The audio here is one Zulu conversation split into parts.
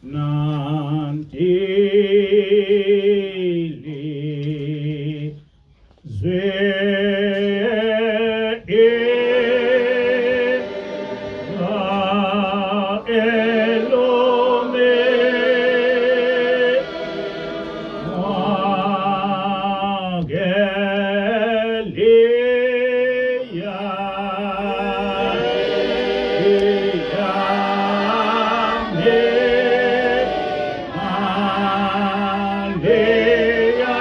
nantili zwe Hallelujah.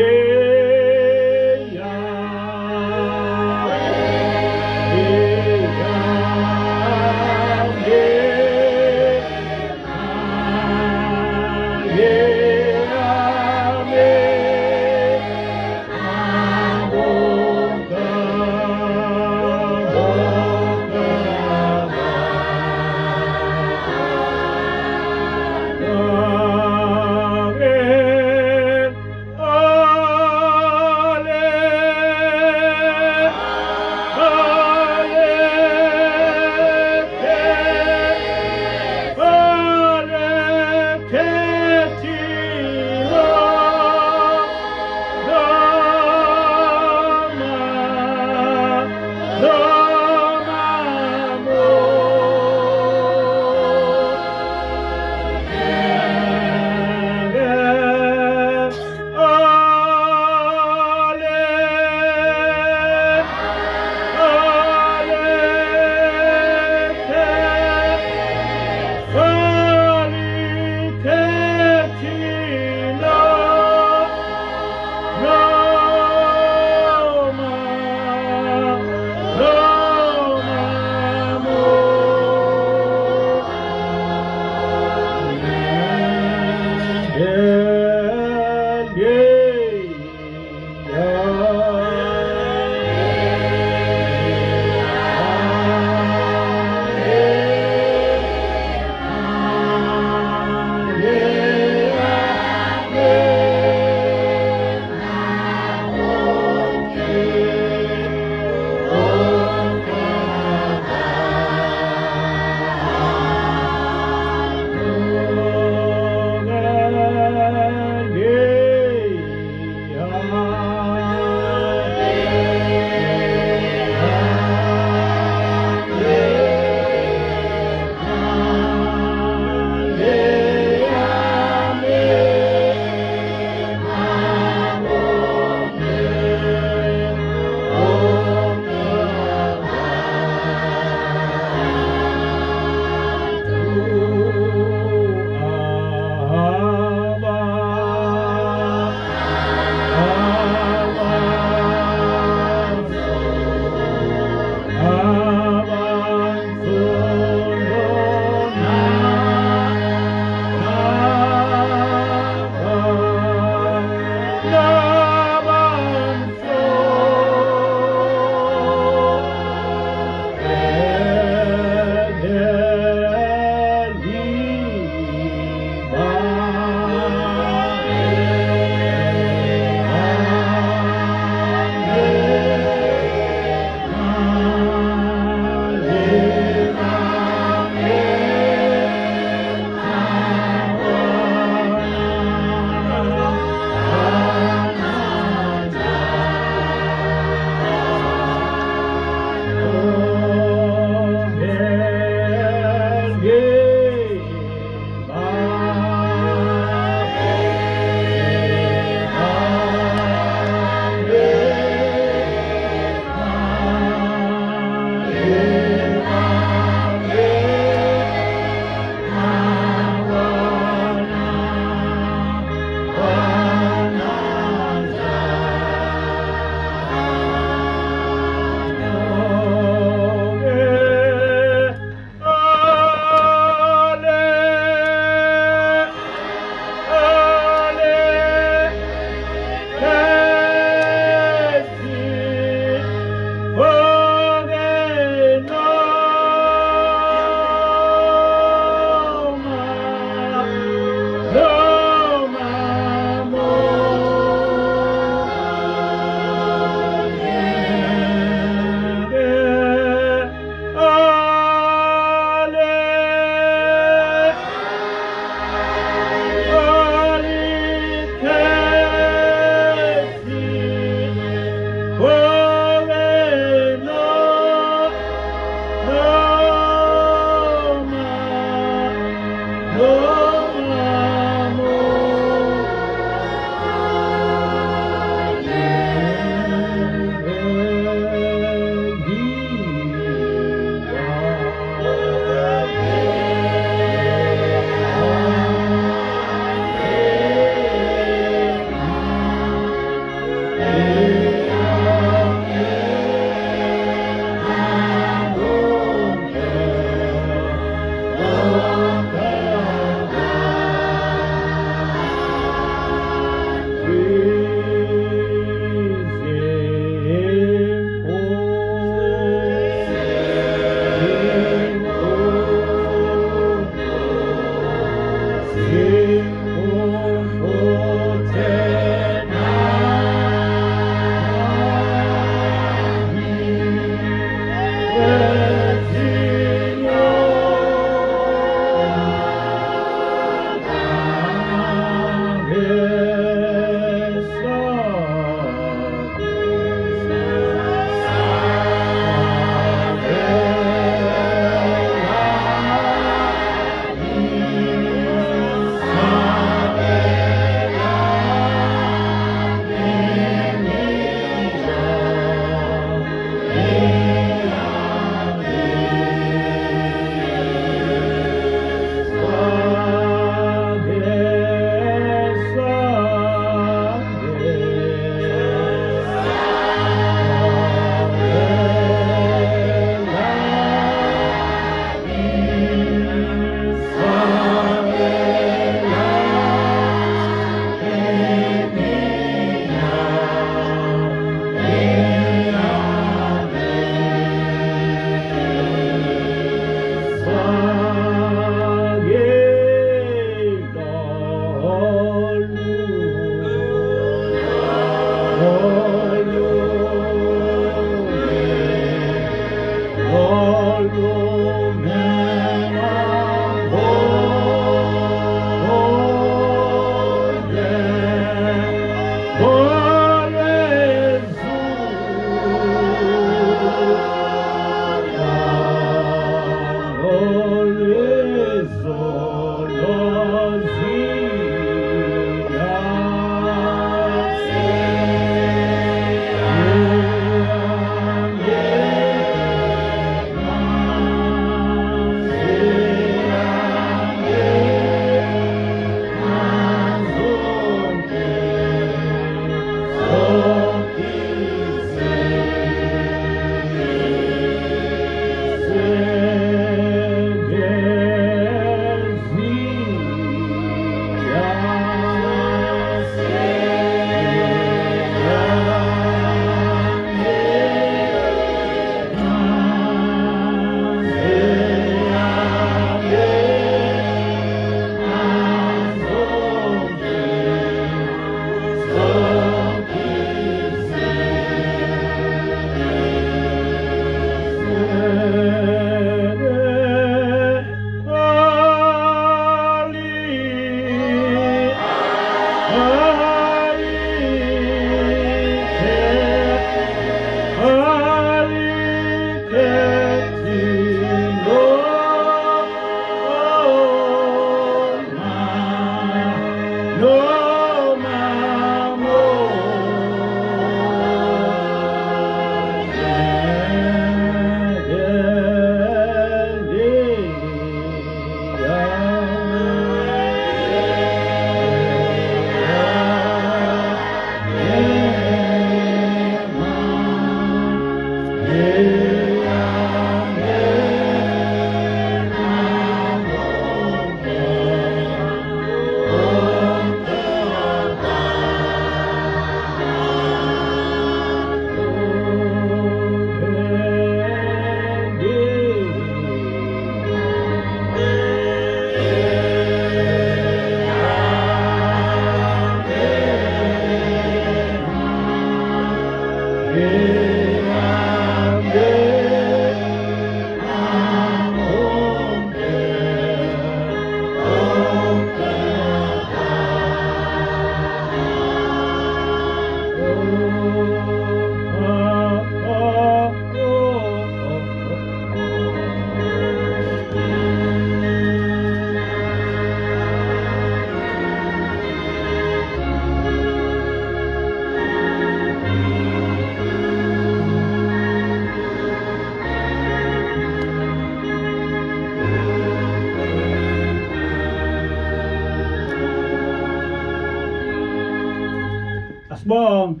Asibonge.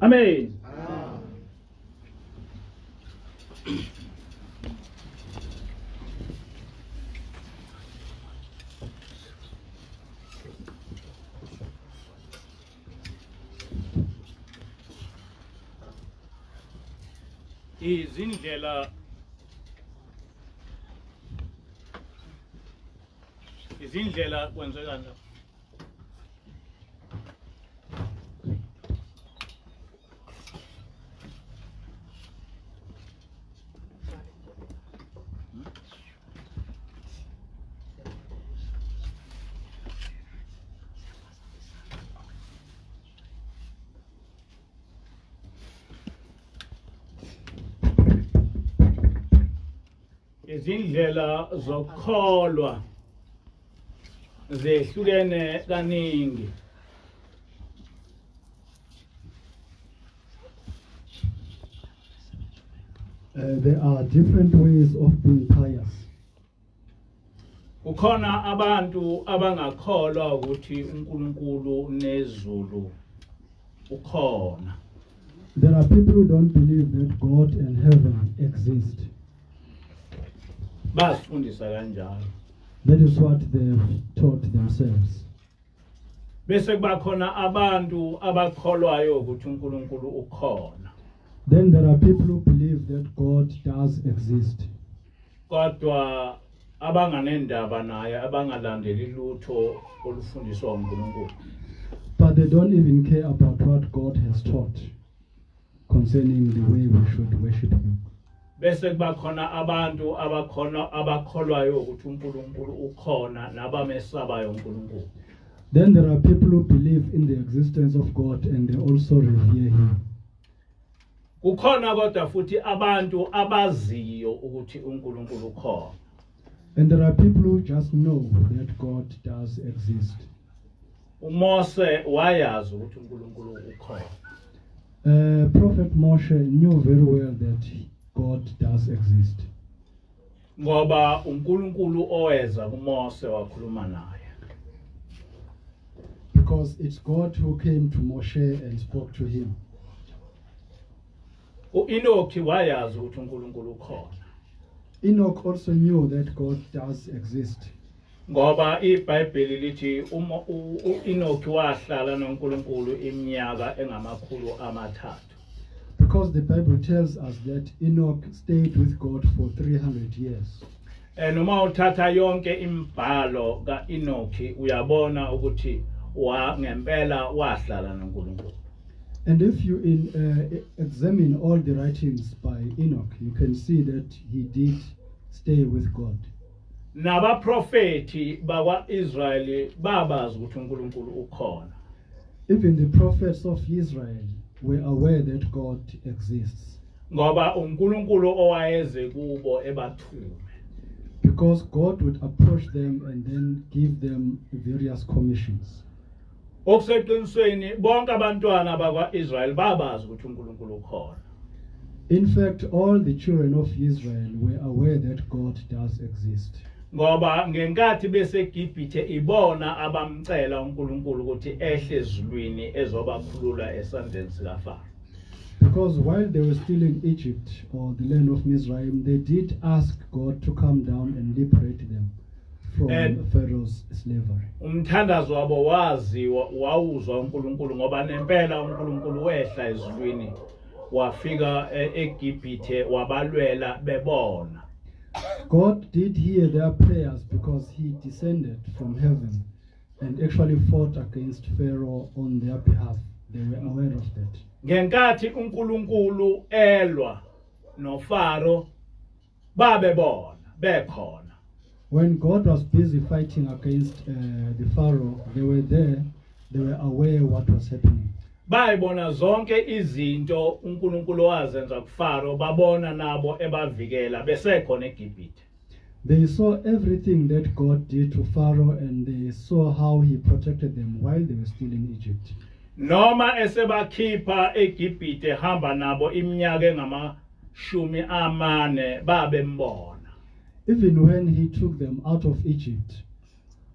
Amen. Izindlela kwenzeka njalo. Izindlela zokukholwa zehlukene kaningi. There are different ways of being pious. Ukhona abantu abangakholwa ukuthi uNkulunkulu nezulu ukhona. There are people who don't believe that God and heaven exist. Basifundisa kanjalo. That is what they've taught themselves. Bese kuba khona abantu abakholwayo ukuthi uNkulunkulu ukhona. Then there are people who believe that God does exist. Kodwa abanganendaba naye abangalandeli lutho olufundiswa uNkulunkulu. But they don't even care about what God has taught concerning the way we should worship Him. bese kuba khona abantu abakholwayo ukuthi uNkulunkulu ukhona nabamesabayo uNkulunkulu. Then there are people who believe in the existence of God and they also revere him. Kukhona kodwa futhi abantu abaziyo ukuthi uNkulunkulu ukhona. And there are people who just know that God does exist. uMose wayazi ukuthi uNkulunkulu ukhona. Prophet Moshe knew very well that God does exist. Ngoba uNkulunkulu oweza kuMose wakhuluma naye. Because it's God who came to Moshe and spoke to him. uEnoki wayazi ukuthi uNkulunkulu ukhona. Enoch also knew that God does exist. Ngoba iBhayibheli lithi uEnoki wahlala noNkulunkulu iminyaka engamakhulu amathathu. Because the Bible tells us that Enoch stayed with God for 300 years. Noma uthatha yonke imibhalo kaEnoki uyabona ukuthi ngempela wahlala noNkulunkulu. And if you examine all the writings by Enoch, you can see that he did stay with God. Nabaprofeti bakwaIsrayeli babazi ukuthi uNkulunkulu ukhona. Even the prophets of Israel were aware that God exists. Ngoba uNkulunkulu owayeze kubo ebathume. Because God would approach them and then give them various commissions. Okuseqinisweni bonke abantwana bakwaIsrayeli babazi ukuthi uNkulunkulu ukhona. In fact, all the children of Israel were aware that God does exist. Ngoba ngenkathi beseGibhithe ibona abamcela uNkulunkulu ukuthi ehle ezulwini ezobakhulula esandleni sikaFaro. Because while they were still in Egypt or the land of Mizraim, they did ask God to come down and liberate them from Pharaoh's slavery. Umthandazo wabo wawuzwa uNkulunkulu ngoba nempela uNkulunkulu wehla ezulwini wafika eGibhithe wabalwela bebona. God did hear their prayers because he descended from heaven and actually fought against Pharaoh on their behalf. They were aware of that. Ngenkathi uNkulunkulu elwa noFaro babebona bekhona. When God was busy fighting against the Pharaoh, they were there, they were aware what was happening. Bayibona zonke izinto uNkulunkulu wazenza kuFaro babona nabo ebavikela besekhona eGibhithe. They saw everything that God did to Pharaoh and they saw how he protected them while they were still in Egypt. Noma esebakhipha eGibhithe hamba nabo iminyaka engama-40 babembona. Even when he took them out of Egypt,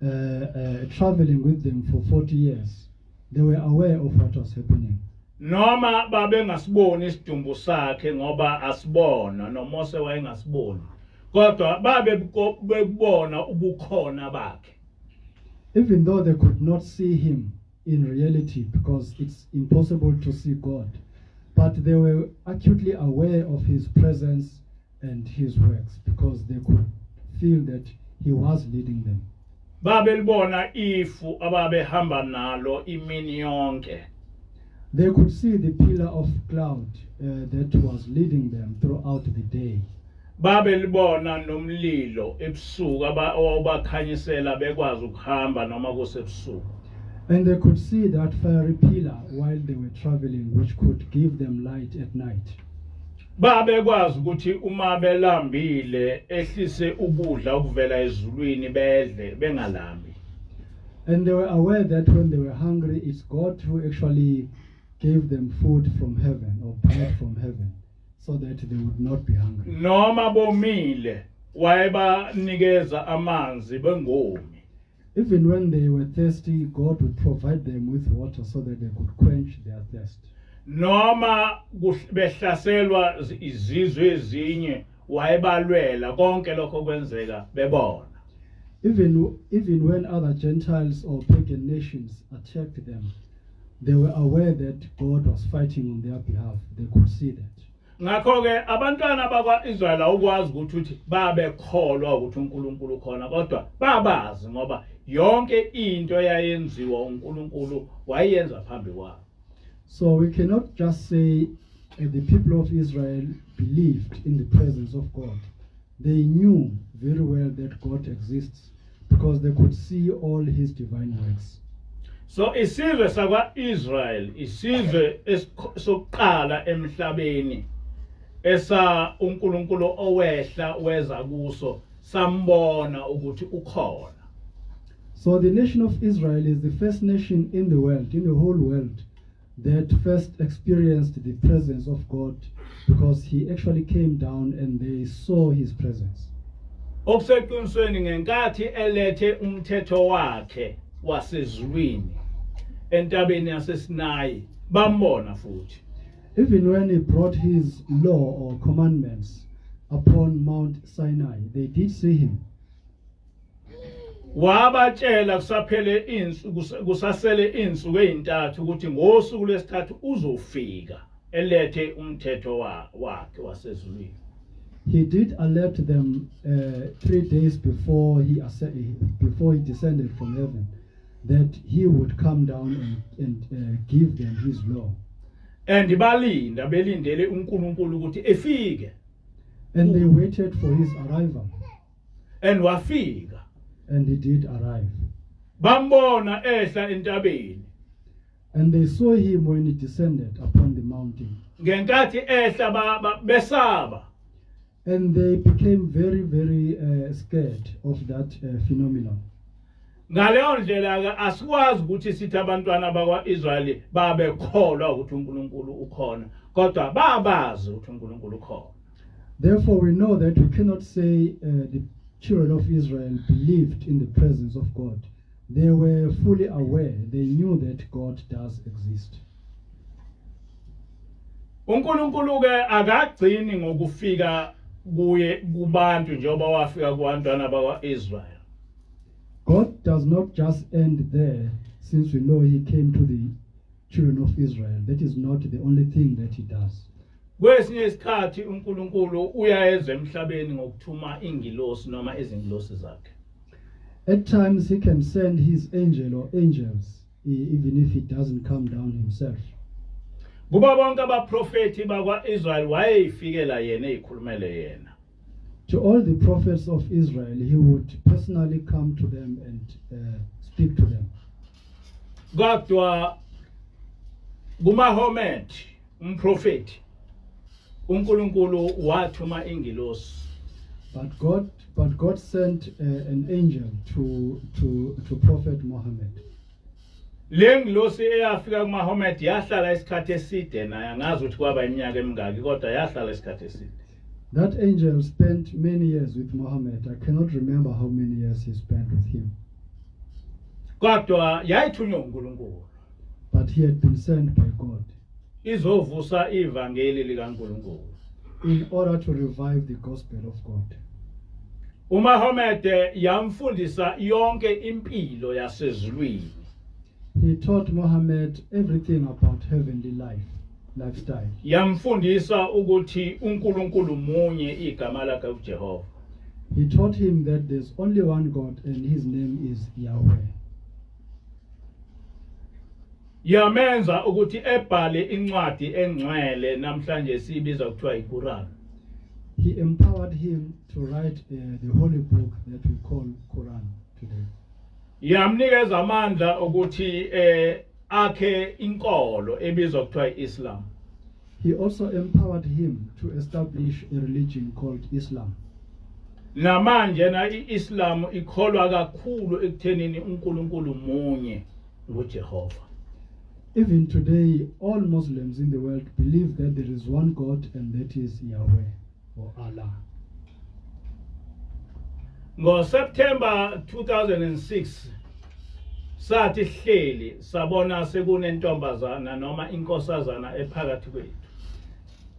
traveling with them for 40 years, they were aware of what was happening. Noma babengasiboni isidumbu sakhe ngoba asibona noMose wayengasiboni. Kodwa babebona ubukhona bakhe. Even though they could not see him in reality because it's impossible to see God, but they were acutely aware of his presence and his works because they could feel that he was leading them. Babelibona ifu ababehamba nalo imini yonke. They could see the pillar of cloud that was leading them throughout the day. Babelibona nomlilo ebusuku abakhanyisela bekwazi ukuhamba noma kusebusuku. And they could see that fiery pillar while they were traveling, which could give them light at night. Babekwazi ukuthi uma belambile ehlise ukudla okuvela ezulwini bedle bengalambi. And they were aware that when they were hungry, it's God who actually gave them food from heaven or bread from heaven so that they would not be hungry. Noma bomile wayebanikeza amanzi bengomi. Even when they were thirsty, God would provide them with water so that they could quench their thirst. Noma behlaselwa izizwe ezinye wayebalwela konke lokho kwenzeka bebona. Even when other Gentiles or pagan nations attacked them, they were aware that God was fighting on their behalf. They could see that. Ngakho ke abantwana bakwaIsrael ukwazi ukuthi babekholwa ukuthi uNkulunkulu ukhona kodwa babazi ngoba yonke into yayenziwa uNkulunkulu wayenza phambi kwabo. So we cannot just say the people of Israel believed in the presence of God. They knew very well that God exists because they could see all his divine works. So isizwe sakwa-Israel isizwe sokuqala emhlabeni esa uNkulunkulu owehla weza kuso sambona ukuthi ukhona. So the nation of Israel is the first nation in the world, in the whole world, that first experienced the presence of God because he actually came down and they saw his presence. Okuseqinisweni ngenkathi elethe umthetho wakhe wasezulwini entabeni yaseSinayi bambona futhi. Even when he brought his law or commandments upon Mount Sinai, they did see him. Wabatshela kusasele insuku ezintathu ukuthi ngosuku lwesithathu uzofika elethe umthetho wakhe wasezulwini. He did alert them 3 days before he descended from heaven that he would come down and give them his law. And belindele uNkulunkulu ukuthi efike. And they waited for his arrival. And wafika. And he did arrive. Bambona ehla entabeni. And they saw him when he descended upon the mountain. Ngenkathi ehla besaba. And they became very, very scared of that phenomenon. Ngaleyo ndlela ke asikwazi ukuthi sithi abantwana bakwaIsrael babekholwa ukuthi uNkulunkulu ukhona kodwa babazi ukuthi uNkulunkulu ukhona. Therefore we know that we cannot say the children of Israel believed in the presence of God. They were fully aware. They knew that God does exist. uNkulunkulu ke akagcini ngokufika kuye kubantu njengoba wafika kubantwana bakwaIsrael. God does not just end there, since we know he came to the children of Israel. That is not the only thing that he does. Kwesinye isikhathi uNkulunkulu uyayeza emhlabeni ngokuthuma ingilosi noma izingilosi zakhe. At times he can send his angel or angels, even if he doesn't come down himself. Kuba bonke abaprofeti bakwaIsrael wayeyifikela yena eyikhulumele yena. To all the prophets of Israel, he would personally come to them and speak to them. Kodwa kuMahomet umprofeti uNkulunkulu wathuma ingilosi. But God sent an angel to Prophet Muhammad. Le ngilosi eyafika kuMahomet yahlala isikhathi eside naye angazi ukuthi kwaba iminyaka emingaki kodwa yahlala isikhathi eside. That angel spent many years with Muhammad. I cannot remember how many years he spent with him. Kodwa yayithunywa uNkulunkulu. But he had been sent by God Izovusa ivangeli likaNkulunkulu. in order to revive the gospel of God. uMahomet yamfundisa yonke impilo yasezulwini. He taught Muhammad everything about heavenly lifestyle. Yamfundisa ukuthi uNkulunkulu munye igama lakhe uJehova. He taught him that there's only one God and his name is Yahweh. Yamenza ukuthi ebhale incwadi engcwele namhlanje sibiza kuthiwa iQuran. He empowered him to write the holy book that we call Quran today. Yamnikeza amandla ukuthi akhe inkolo ebizwa kuthiwa iIslam. He also empowered him to establish a religion called Islam. Namanje na iIslam ikholwa kakhulu ekuthenini uNkulunkulu munye nguJehova. Even today, all Muslims in the world believe that there is one God and that is Yahweh or Allah. Ngo-September 2006 sathi hleli sabona sekunentombazana noma inkosazana ephakathi kwethu.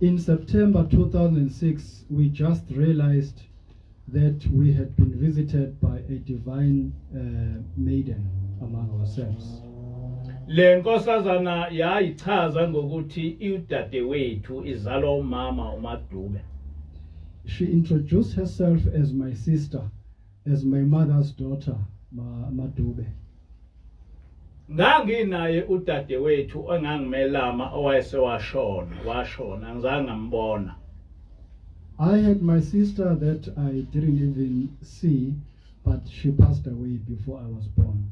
In September 2006, we just realized that we had been visited by a divine maiden among ourselves. Le nkosazana yayichaza ngokuthi udadewethu izalwa umama uMadube. She introduced herself as my sister, as my mother's daughter, Madube. nganginaye udadewethu engangimelama washona ngizange ngambona. I had my sister that I didn't even see, but she passed away before I was born.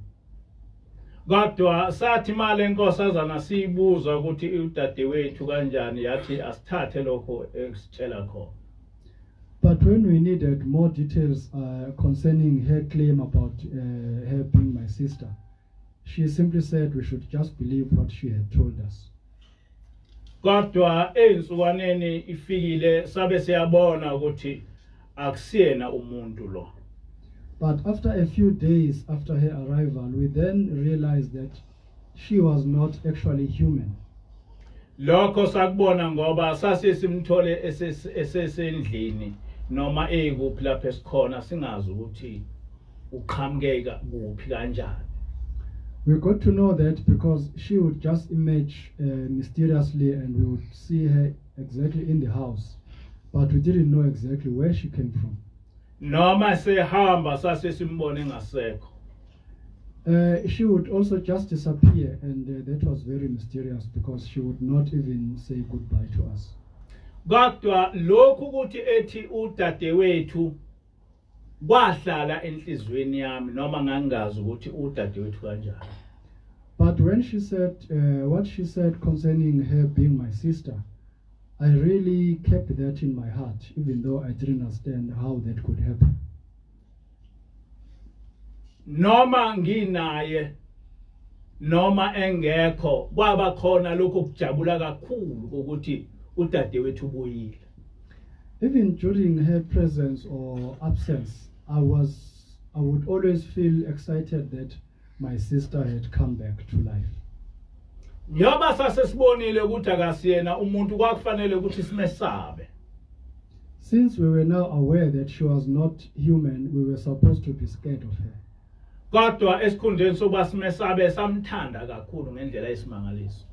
Kodwa sathi mali enkosazana siyibuza ukuthi udadewethu kanjani yathi asithathe lokho esitshela khona. But when we needed more details concerning her claim about her being my sister, she simply said we should just believe what she had told us. Kodwa einsukaneni ifikile sabe siyabona ukuthi akusiyena umuntu lo. But after a few days after her arrival, we then realized that she was not actually human. Lokho sakubona ngoba sasisimthole esesendlini noma ekuphi lapha esikhona singazi ukuthi uqhamukeka kuphi kanjani. We got to know that because she would just emerge mysteriously and we would see her exactly in the house, but we didn't know exactly where she came from. Noma sehamba sasesimbone ngasekho. She would also just disappear, and that was very mysterious because she would not even say goodbye to us. Kodwa lokhu ukuthi ethi udadewethu kwahlala enhlizweni yami noma ngangazi ukuthi udadewethu kanjani. But when she said what she said concerning her being my sister, I really kept that in my heart, even though I didn't understand how that could happen. Noma nginaye noma engekho kwaba khona lokho kujabula kakhulu ukuthi udadewethu ubuyile. Even during her presence or absence, I would always feel excited that my sister had come back to life. Njoba sasesibonile ukuthi akasiyena umuntu kwakufanele ukuthi simesabe. Since we were now aware that she was not human, we were supposed to be scared of her. Kodwa esikhundleni sokuba simesabe samthanda kakhulu ngendlela esimangaliso.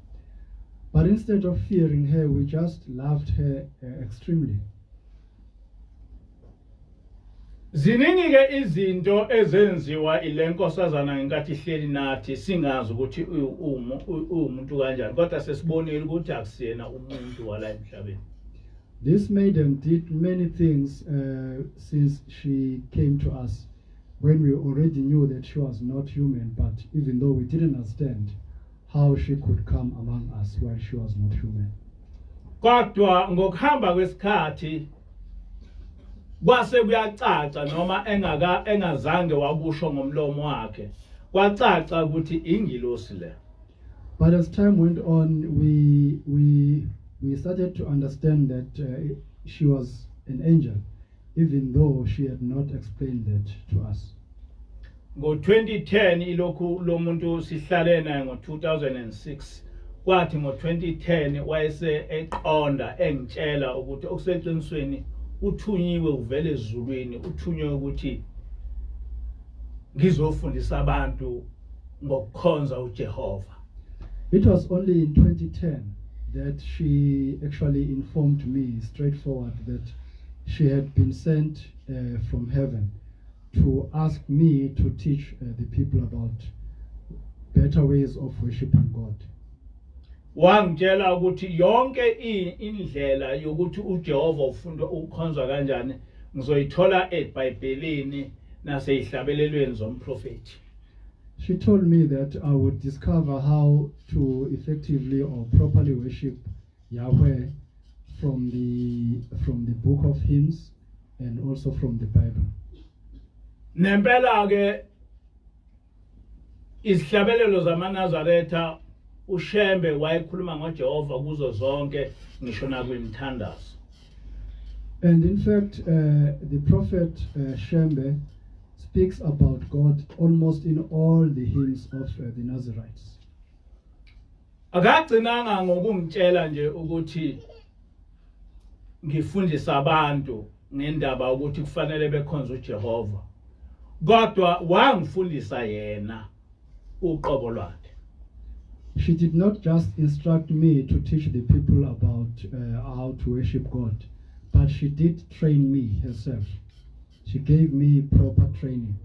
But instead of fearing her, we just loved her extremely. Ziningi ke izinto ezenziwa ilenkosazana ngenkathi ihleli nathi singazi ukuthi umuntu kanjani kodwa sesibonile ukuthi akusiyena umuntu wala emhlabeni. This maiden did many things since she came to us when we already knew that she was not human, but even though we didn't understand how she could come among us while she was not human. Kodwa ngokuhamba kwesikhathi kwase kuyacaca noma engazange wakusho ngomlomo wakhe kwacaca ukuthi ingilosi le. But as time went on, we started to understand that she was an angel, even though she had not explained that to us. Ngo-2010 ilokhu lo muntu sihlale naye ngo-2006 kwathi ngo-2010 wayese eqonda engitshela ukuthi okuseqinisweni uthunyiwe uvele ezulwini uthunywe ukuthi ngizofundisa abantu ngokukhonza uJehova. It was only in 2010 that she actually informed me straightforward that she had been sent from heaven to ask me to teach the people about better ways of worshiping God. Wangitshela ukuthi yonke indlela yokuthi uJehova ufunda ukukhonza kanjani ngizoyithola eBhayibhelini naseyihlabelelweni zomprofeti. She told me that I would discover how to effectively or properly worship Yahweh from the book of hymns and also from the Bible. Nempela ke isihlabelelo zamaNazaretha uShembe wayekhuluma ngoJehova kuzo zonke ngisho nakwimthandazo. And in fact, the prophet Shembe speaks about God almost in all the hymns of the Nazarites. Akagcinanga ngokungitshela nje ukuthi ngifundisa abantu ngendaba ukuthi kufanele bekhonze uJehova. Kodwa wangifundisa yena uqobo lwakhe. She did not just instruct me to teach the people about how to worship God, but she did train me herself. She gave me proper training.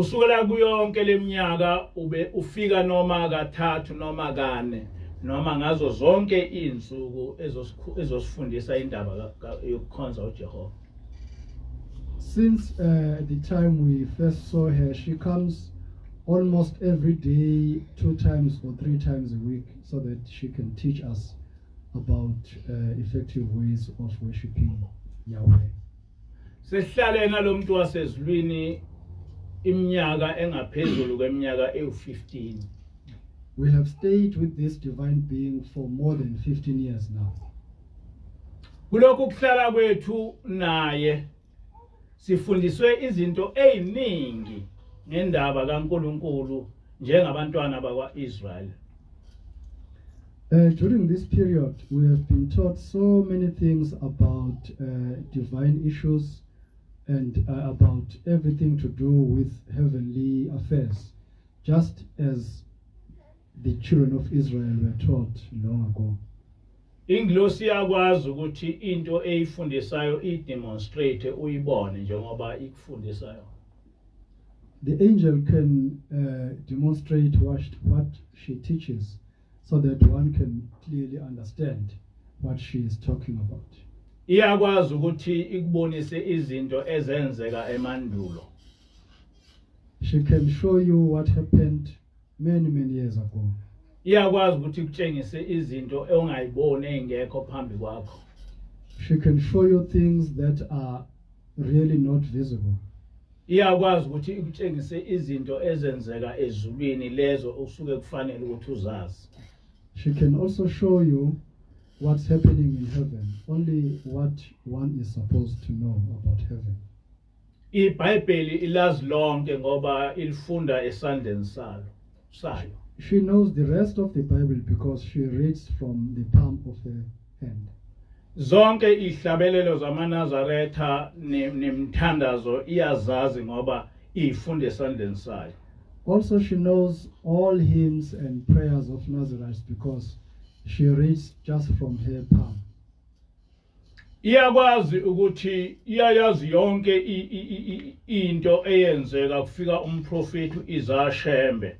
kusukela kuyonke leminyaka ube ufika noma kathathu noma kane noma ngazo zonke insuku ezosifundisa indaba yokukhonza uJehova. Since the time we first saw her, she comes almost every day, 2 times or 3 times a week, so that she can teach us about effective ways of worshiping Yahweh. Sihlale nalomuntu wasezulwini iminyaka engaphezulu kweminyaka ewu15. We have stayed with this divine being for more than 15 years now. Kulokhu kuhlala kwethu naye sifundiswe izinto eziningi ngendaba kaNkulunkulu njengabantwana bakwaIsrael. During this period, we have been taught so many things about divine issues and about everything to do with heavenly affairs, just as the children of Israel were taught long ago. Ingilosi yakwazi ukuthi into eyifundisayo idemonstrate uyibone njengoba ikufundisayo. The angel can demonstrate what she teaches so that one can clearly understand what she is talking about. Iyakwazi ukuthi ikubonise izinto ezenzeka emandulo. She can show you what happened many years ago. Iyakwazi ukuthi ikutshengise izinto ongayiboni engekho phambi kwakho. She can show you things that are really not visible. Iyakwazi ukuthi ikutshengise izinto ezenzeka ezulwini lezo usuke kufanele ukuthi uzazi. She can also show you what's happening in heaven, only what one is supposed to know about heaven. IBhayibheli ilazi lonke ngoba ilifunda esandleni sayo. She knows the rest of the Bible because she reads from the palm of her hand. Zonke ihlabelelo zamaNazaretha nemthandazo iyazazi ngoba ifunda esandleni sayo. Also, she knows all hymns and prayers of Nazareth because she reads just from her palm. Iyakwazi ukuthi iyayazi yonke into eyenzeka kufika umprofeti uIsaiah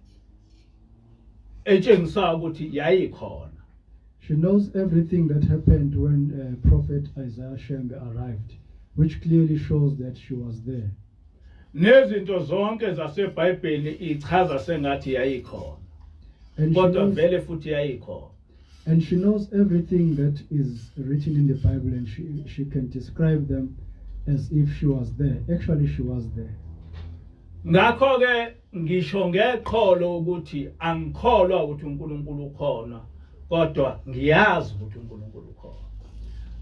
etshengisa ukuthi yayikhona. She knows everything that happened when Prophet Isaiah arrived, which clearly shows that she was there. Nezinto zonke zaseBhayibheli ichaza sengathi yayikhona. Kodwa vele futhi yayikhona. And she knows everything that is written in the Bible, and she can describe them as if she was there. Actually, she was there. Ngakho ke ngisho ngeqholo ukuthi angikholwa ukuthi uNkulunkulu ukhona, kodwa ngiyazi ukuthi uNkulunkulu ukhona.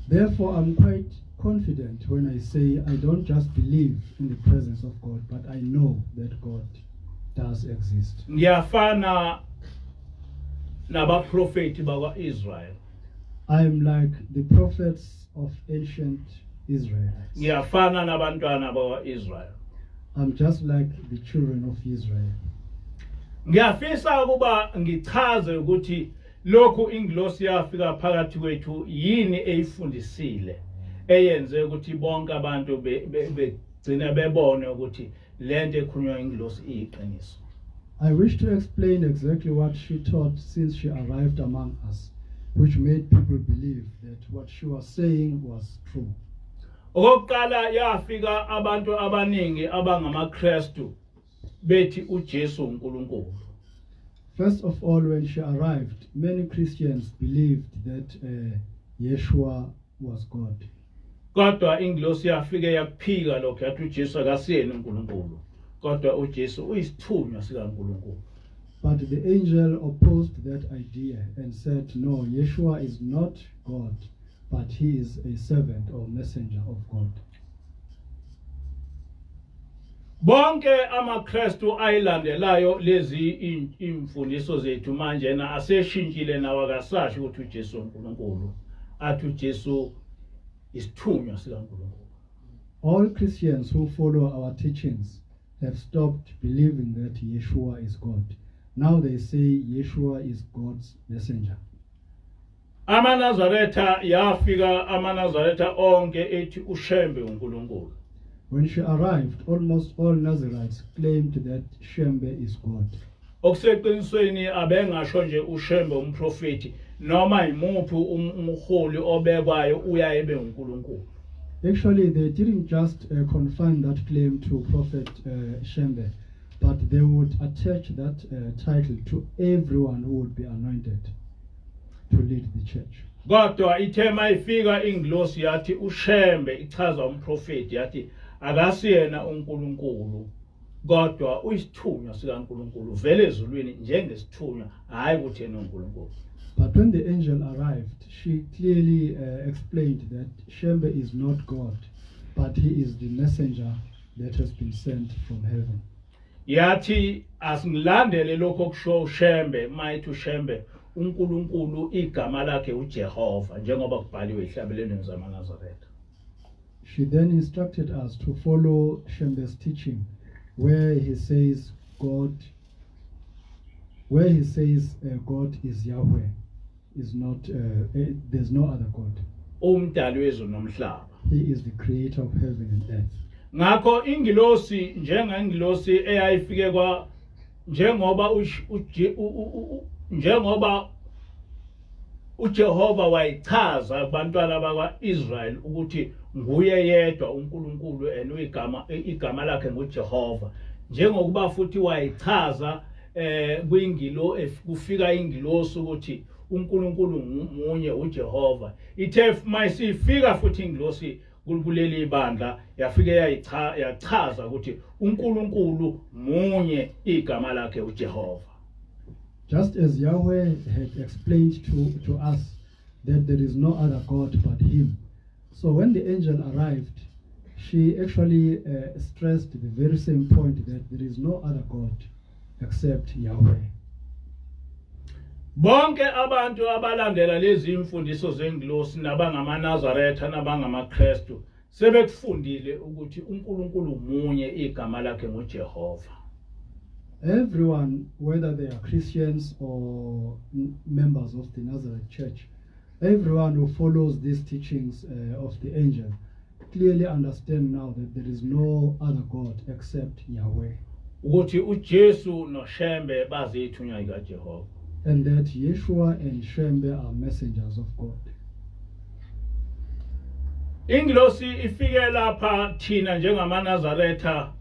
Therefore, I'm quite confident when I say I don't just believe in the presence of God, but I know that God does exist. Ngiyafana nabaprofeti bakwaIsrael. I am like the prophets of ancient Israel. Ngiyafana nabantwana bakwaIsrael. I'm just like the children of Israel. Ngiyafisa ukuba ngichaze ukuthi lokhu ingilosi yafika phakathi kwethu yini eyifundisile eyenze ukuthi bonke abantu begcina bebone ukuthi lento ekhulunywa ingilosi iyiqiniso. I wish to explain exactly what she taught since she arrived among us, which made people believe that what she was saying was true. Okokuqala yafika abantu abaningi abangamaKristu bethi uJesu uNkulunkulu. First of all, when she arrived, many Christians believed that Yeshua was God. Kodwa ingilosi yafike yakuphika lokho yathi uJesu akasiyena uNkulunkulu, kodwa uJesu uyisithunywa sikaNkulunkulu. But the angel opposed that idea and said, no, Yeshua is not God, but he is a servant or messenger of God. Bonke amaKristu ayilandelayo lezi imfundiso zethu manje na aseshintshile nawakasashi ukuthi uJesu uNkulunkulu, athi uJesu isithunywa sikaNkulunkulu. All Christians who follow our teachings have stopped believing that Yeshua is God. Now they say Yeshua is God's messenger. AmaNazaretha yafika amaNazaretha onke ethi uShembe uNkulunkulu. When she arrived, almost all Nazarites claimed that Shembe is God. Okuseqinisweni abengasho nje uShembe umprofeti noma imuphi umholi obekwayo uyaye beNkulunkulu. Actually, they didn't just confine that claim to Prophet Shembe, but they would attach that title to everyone who would be anointed to lead the church. Kodwa ithema ifika ingilosi yathi uShembe ichaza umprofeti yathi akasiyena uNkulunkulu kodwa uyisithunywa sikaNkulunkulu vele ezulwini njengesithunywa hayi ukuthi yena uNkulunkulu. But when the angel arrived, she clearly explained that Shembe is not God, but he is the messenger that has been sent from heaven. Yathi asingilandele lokho kusho uShembe mayithi uShembe uNkulunkulu igama lakhe uJehova njengoba kubhaliwe ehlabeleni zamaNazaretha. She then instructed us to follow Shembe's teaching where he says God is Yahweh, is not there's no other God. Umdali wezulu nomhlaba. He is the creator of heaven and earth. Ngakho ingilosi njengengilosi eyayifike kwa njengoba uJehova wayichaza abantwana bakwaIsrael ukuthi nguye yedwa uNkulunkulu igama lakhe nguJehova njengokuba futhi wayichaza kufika ingilosi ukuthi uNkulunkulu munye uJehova. Ithe mayisifika futhi ingilosi kuleli bandla yafike yachaza ukuthi uNkulunkulu munye igama lakhe uJehova. Just as Yahweh had explained to us that there is no other God but him. So when the angel arrived, she actually stressed the very same point that there is no other God except Yahweh. Bonke abantu abalandela lezi imfundiso zengilosi nabangamaNazaretha nabangamaKristu sebekufundile ukuthi uNkulunkulu munye igama lakhe nguJehova. Everyone, whether they are Christians or members of the Nazareth Church, everyone who follows these teachings of the angel clearly understand now that there is no other God except Yahweh. Ukuthi uJesu noShembe bazithunywa ikaJehova. And that Yeshua and Shembe are messengers of God. Ingilosi ifike lapha thina njengamaNazaretha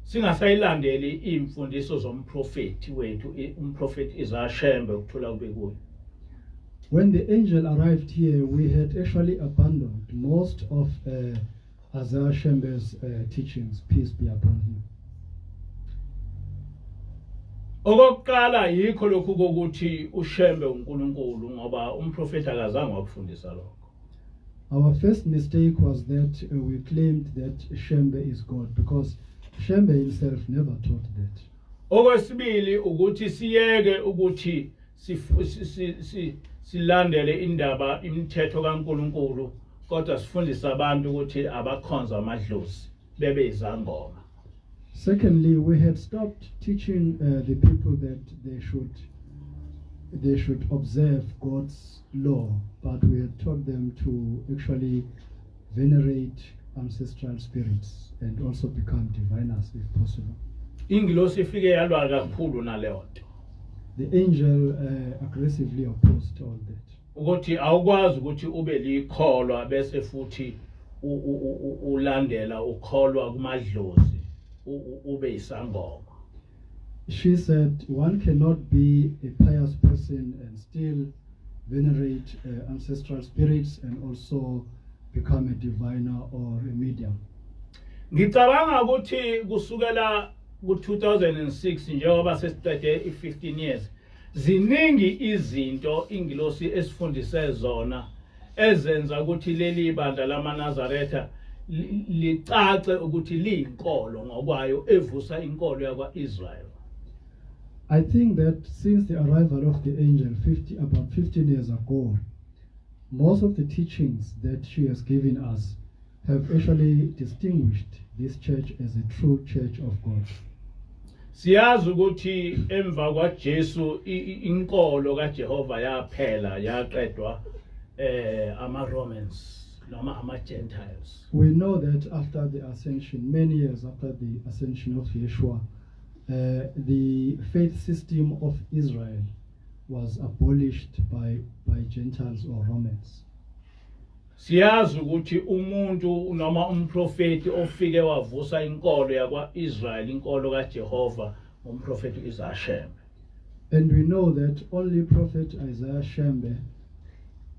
singasayilandeli imfundiso zomprofeti wethu umprofeti Shembe ukuthula kube kuye. When the angel arrived here, we had actually abandoned most of Isaiah Shembe's teachings, peace be upon him. Okokuqala yikho lokhu kokuthi uShembe uNkulunkulu ngoba umprofeti akazange wakufundisa lokho. Our first mistake was that we claimed that Shembe is God because Shembe himself never taught that. Okwesibili ukuthi siyeke ukuthi silandele indaba imithetho kaNkulunkulu kodwa sifundisa abantu ukuthi abakhonza amadlozi bebe izangoma. Secondly, we had stopped teaching the people that they should observe God's law, but we had taught them to actually venerate ancestral spirits and also become diviners if possible. Ingilosi ifike yalwa kakhulu naleyo nto. The angel aggressively opposed all that. Ukuthi awukwazi ukuthi ube likholwa bese futhi ulandela ukholwa kumadlozi ube isangoma. She said one cannot be a pious person and still venerate ancestral spirits and also become a diviner or a medium. Ngicabanga ukuthi kusukela ku-2006 njengoba sesiqede i-15 years ziningi izinto ingilosi esifundise zona ezenza ukuthi leli bandla lamaNazaretha licace ukuthi liyinkolo ngokwayo evusa inkolo yakwaIsrael. I think that since the arrival of the angel about 15 years ago, most of the teachings that she has given us have actually distinguished this church as a true church of God. Siyazi ukuthi emva kwaJesu inkolo kaJehova yaphela yaqedwa ama-Romans noma ama-Gentiles. We know that after the ascension, many years after the ascension of Yeshua, the faith system of Israel was abolished by Gentiles or Romans. Siyazi ukuthi umuntu noma umprofeti ofike wavusa inkolo yakwa-Israyeli, inkolo kaJehova, umprofeti Isaiah Shembe. And we know that only Prophet Isaiah Shembe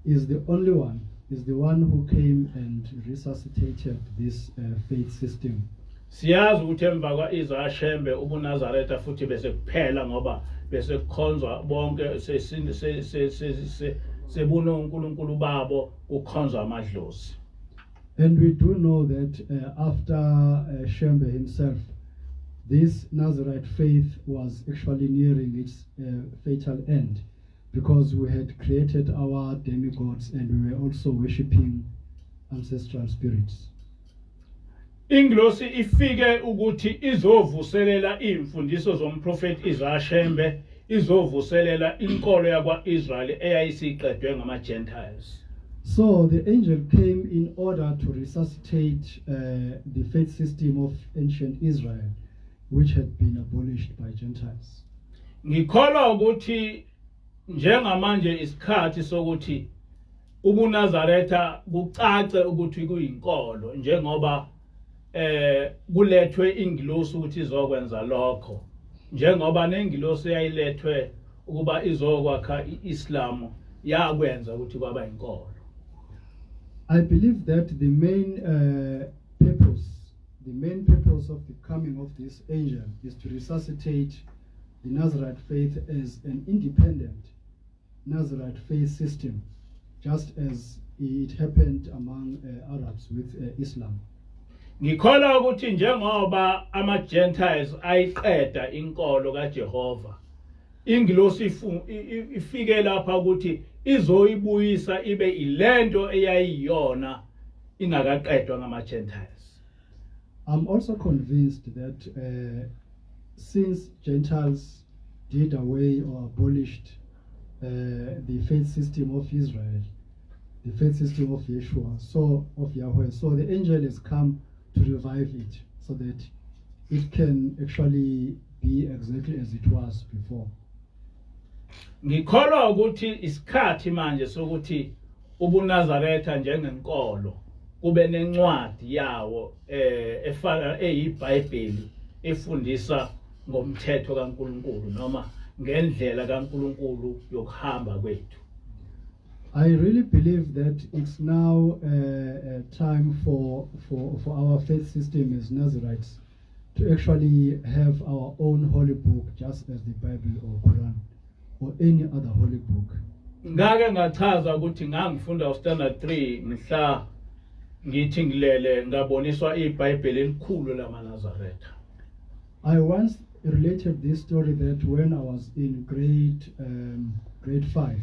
is the one who came and resuscitated this faith system. Siyazi ukuthi emva kwa-Isaiah Shembe ubuNazaretha futhi bese kuphela ngoba bese kukhonzwa bonke sebuna uNkulunkulu babo kukhonzwa amadlozi. And we do know that after Shembe himself, this Nazarite faith was actually nearing its fatal end, because we had created our demigods and we were also worshipping ancestral spirits. Ingilosi ifike ukuthi izovuselela imfundiso zomprofeti Isaiah Shembe, izovuselela inkolo yakwa-Israyeli eyayisiqedwe ngama-Gentiles. So the angel came in order to resuscitate the faith system of ancient Israel, which had been abolished by Gentiles. Ngikholwa ukuthi njengamanje isikhathi sokuthi ubuNazaretha kucace ukuthi kuyinkolo, njengoba kulethwe ingilosi ukuthi izokwenza lokho, njengoba nengilosi yayilethwe ukuba izokwakha iIslam yakwenza ukuthi kwaba inkolo. I believe that the main purpose of the coming of this angel is to resuscitate the Nazarite faith as an independent Nazarite faith system, just as it happened among Arabs with Islam. Ngikholwa ukuthi njengoba ama-Gentiles ayiqeda inkolo kaJehova, ingilosi ifike lapha ukuthi izoyibuyisa ibe ilento eyayiyona ingakaqedwa ngama-Gentiles. I'm also convinced that since Gentiles did away or abolished the faith system of Israel, the faith system of Yeshua, of Yahweh, so the angel has come to revive it so that it can actually be exactly as it was before. Ngikholwa ukuthi isikhathi manje sokuthi ubuNazaretha njengenkolo kube nencwadi yawo efana eyiBhayibheli efundisa ngomthetho kaNkulunkulu noma ngendlela kaNkulunkulu yokuhamba kwethu. I really believe that it's now time for our faith system as Nazarites to actually have our own holy book, just as the Bible or Quran or any other holy book. Ngake ngachaza ukuthi ngangifunda uStandard 3 mhla ngithi ngilele ngaboniswa iBhayibheli elikhulu lamaNazaretha. I once related this story that when I was in grade 5,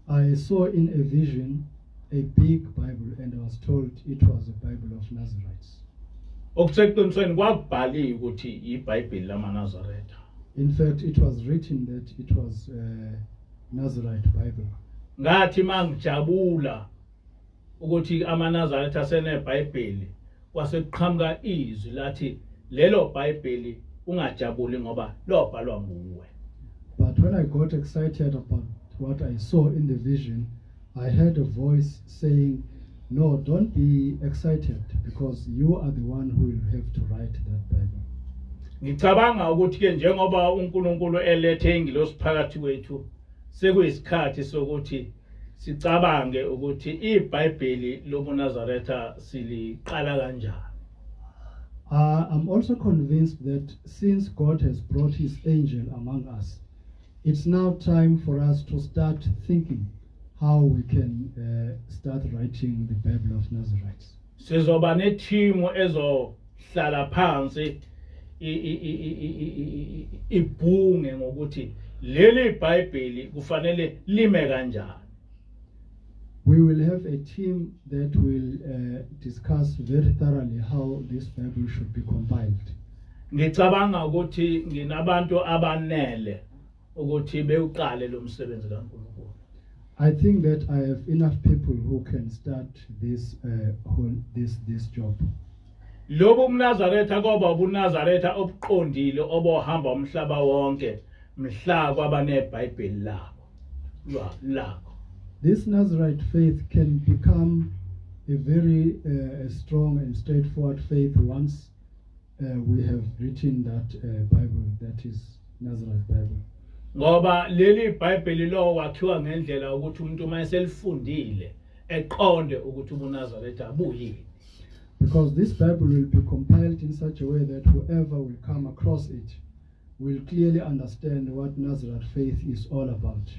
I saw in a vision a big Bible, and I was told it was a Bible of Nazarites. Okuseqinisweni kwakubhaliwe ukuthi iBhayibheli lamaNazaretha. In fact, it was written that it was Nazarite Bible. Ngathi mangijabula ukuthi amaNazaretha aseneBhayibheli, kwasekuqhamuka izwi lathi lelo Bhayibheli ungajabuli ngoba lobhalwa nguwe. But when I got excited about what I saw in the vision, I heard a voice saying, "No, don't be excited, because you are the one who will have to write that Bible." Ngicabanga ukuthi ke njengoba uNkulunkulu elethe ingilosi phakathi kwethu, sekuyisikhathi sokuthi sicabange ukuthi iBhayibheli lobuNazaretha siliqala kanjani. I'm also convinced that since God has brought his angel among us, it's now time for us to start thinking how we can start writing the Bible of Nazarites. Sizoba nethimu ezohlala phansi ibhunge ngokuthi leli iBhayibheli kufanele lime kanjani. We will have a team that will discuss very thoroughly how this Bible should be compiled. Ngicabanga ukuthi nginabantu abanele ukuthi bewuqale lo msebenzi kaNkulunkulu. I think that I have enough people who can start this this job. Lobo mNazaretha koba ubuNazaretha obuqondile obohamba umhlaba wonke mhla kwabaneBhayibheli labo. This Nazarite faith can become a very strong and straightforward faith once we have written that Bible, that is Nazarite Bible. Ngoba leli iBhayibheli lo wakhiwa ngendlela ukuthi umuntu mayeselifundile eqonde ukuthi ubuNazaretha buyini. Because this Bible will be compiled in such a way that whoever will come across it will clearly understand what Nazarite faith is all about.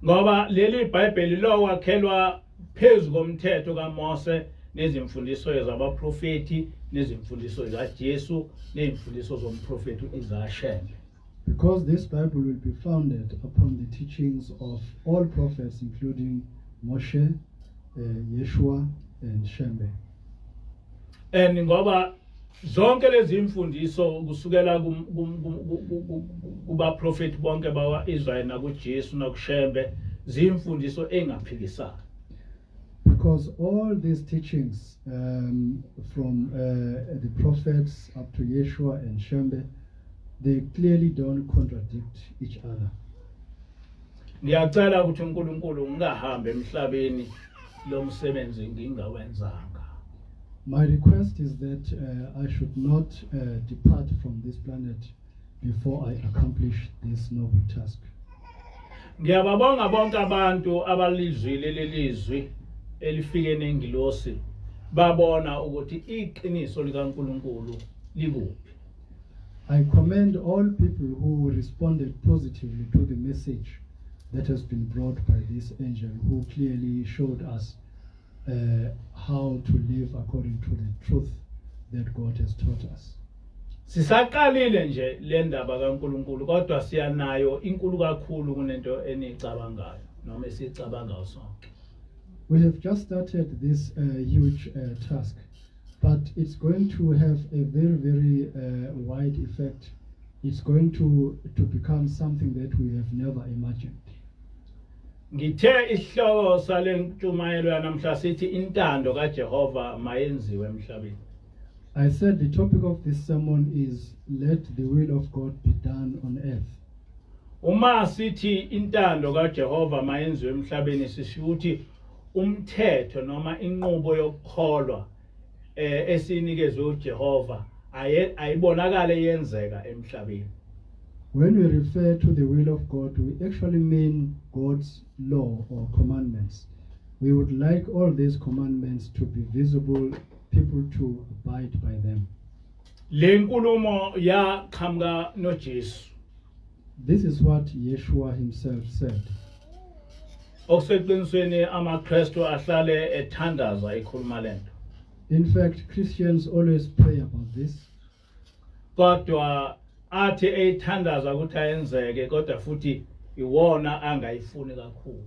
Ngoba leli iBhayibheli lo wakhelwa phezu komthetho kaMose nezimfundiso zabaprofeti nezimfundiso zikaJesu nezimfundiso zomprofeti uIsaiah. Because this Bible will be founded upon the teachings of all prophets, including Moshe, Yeshua, and Shembe. And ngoba zonke lezi imfundiso kusukela kubaprofeti bonke bakwaIsrael nakuJesu nakuShembe zimfundiso engaphikisana. Because all these teachings from the prophets up to Yeshua and Shembe, they clearly don't contradict each other. Ngiyacela ukuthi uNkulunkulu ngingahambe emhlabeni lo msebenzi ngingawenzanga. My request is that I should not depart from this planet before I accomplish this noble task. Ngiyababonga bonke abantu abalizwile lelizwi elifike nengilosi babona ukuthi iqiniso likaNkulunkulu likuphi. I commend all people who responded positively to the message that has been brought by this angel, who clearly showed us how to live according to the truth that God has taught us. Sisaqalile nje le ndaba kaNkulunkulu kodwa siyanayo inkulu kakhulu kunento enicabangayo noma esicabangayo sonke. We have just started this huge task, but it's going to have a very wide effect. It's going to become something that we have never imagined. Ngithe isihloko salentshumayelo yanamhla sithi intando kaJehova mayenziwe emhlabeni. I said the topic of this sermon is let the will of God be done on earth. Uma sithi intando kaJehova mayenziwe emhlabeni sisho ukuthi umthetho noma inqubo yokukholwa esinikezwe uJehova ayibonakale yenzeka emhlabeni. When we refer to the will of God, we actually mean God's law or commandments. We would like all these commandments to be visible, people to abide by them. Le nkulumo yaqhamuka noJesu. This is what Yeshua himself said. Okuseqinisweni amaKristu ahlale ethandaza ekhuluma lento. In fact, Christians always pray about this. Kodwa athi ethandaza ukuthi ayenzeke kodwa futhi iwona angayifuni kakhulu.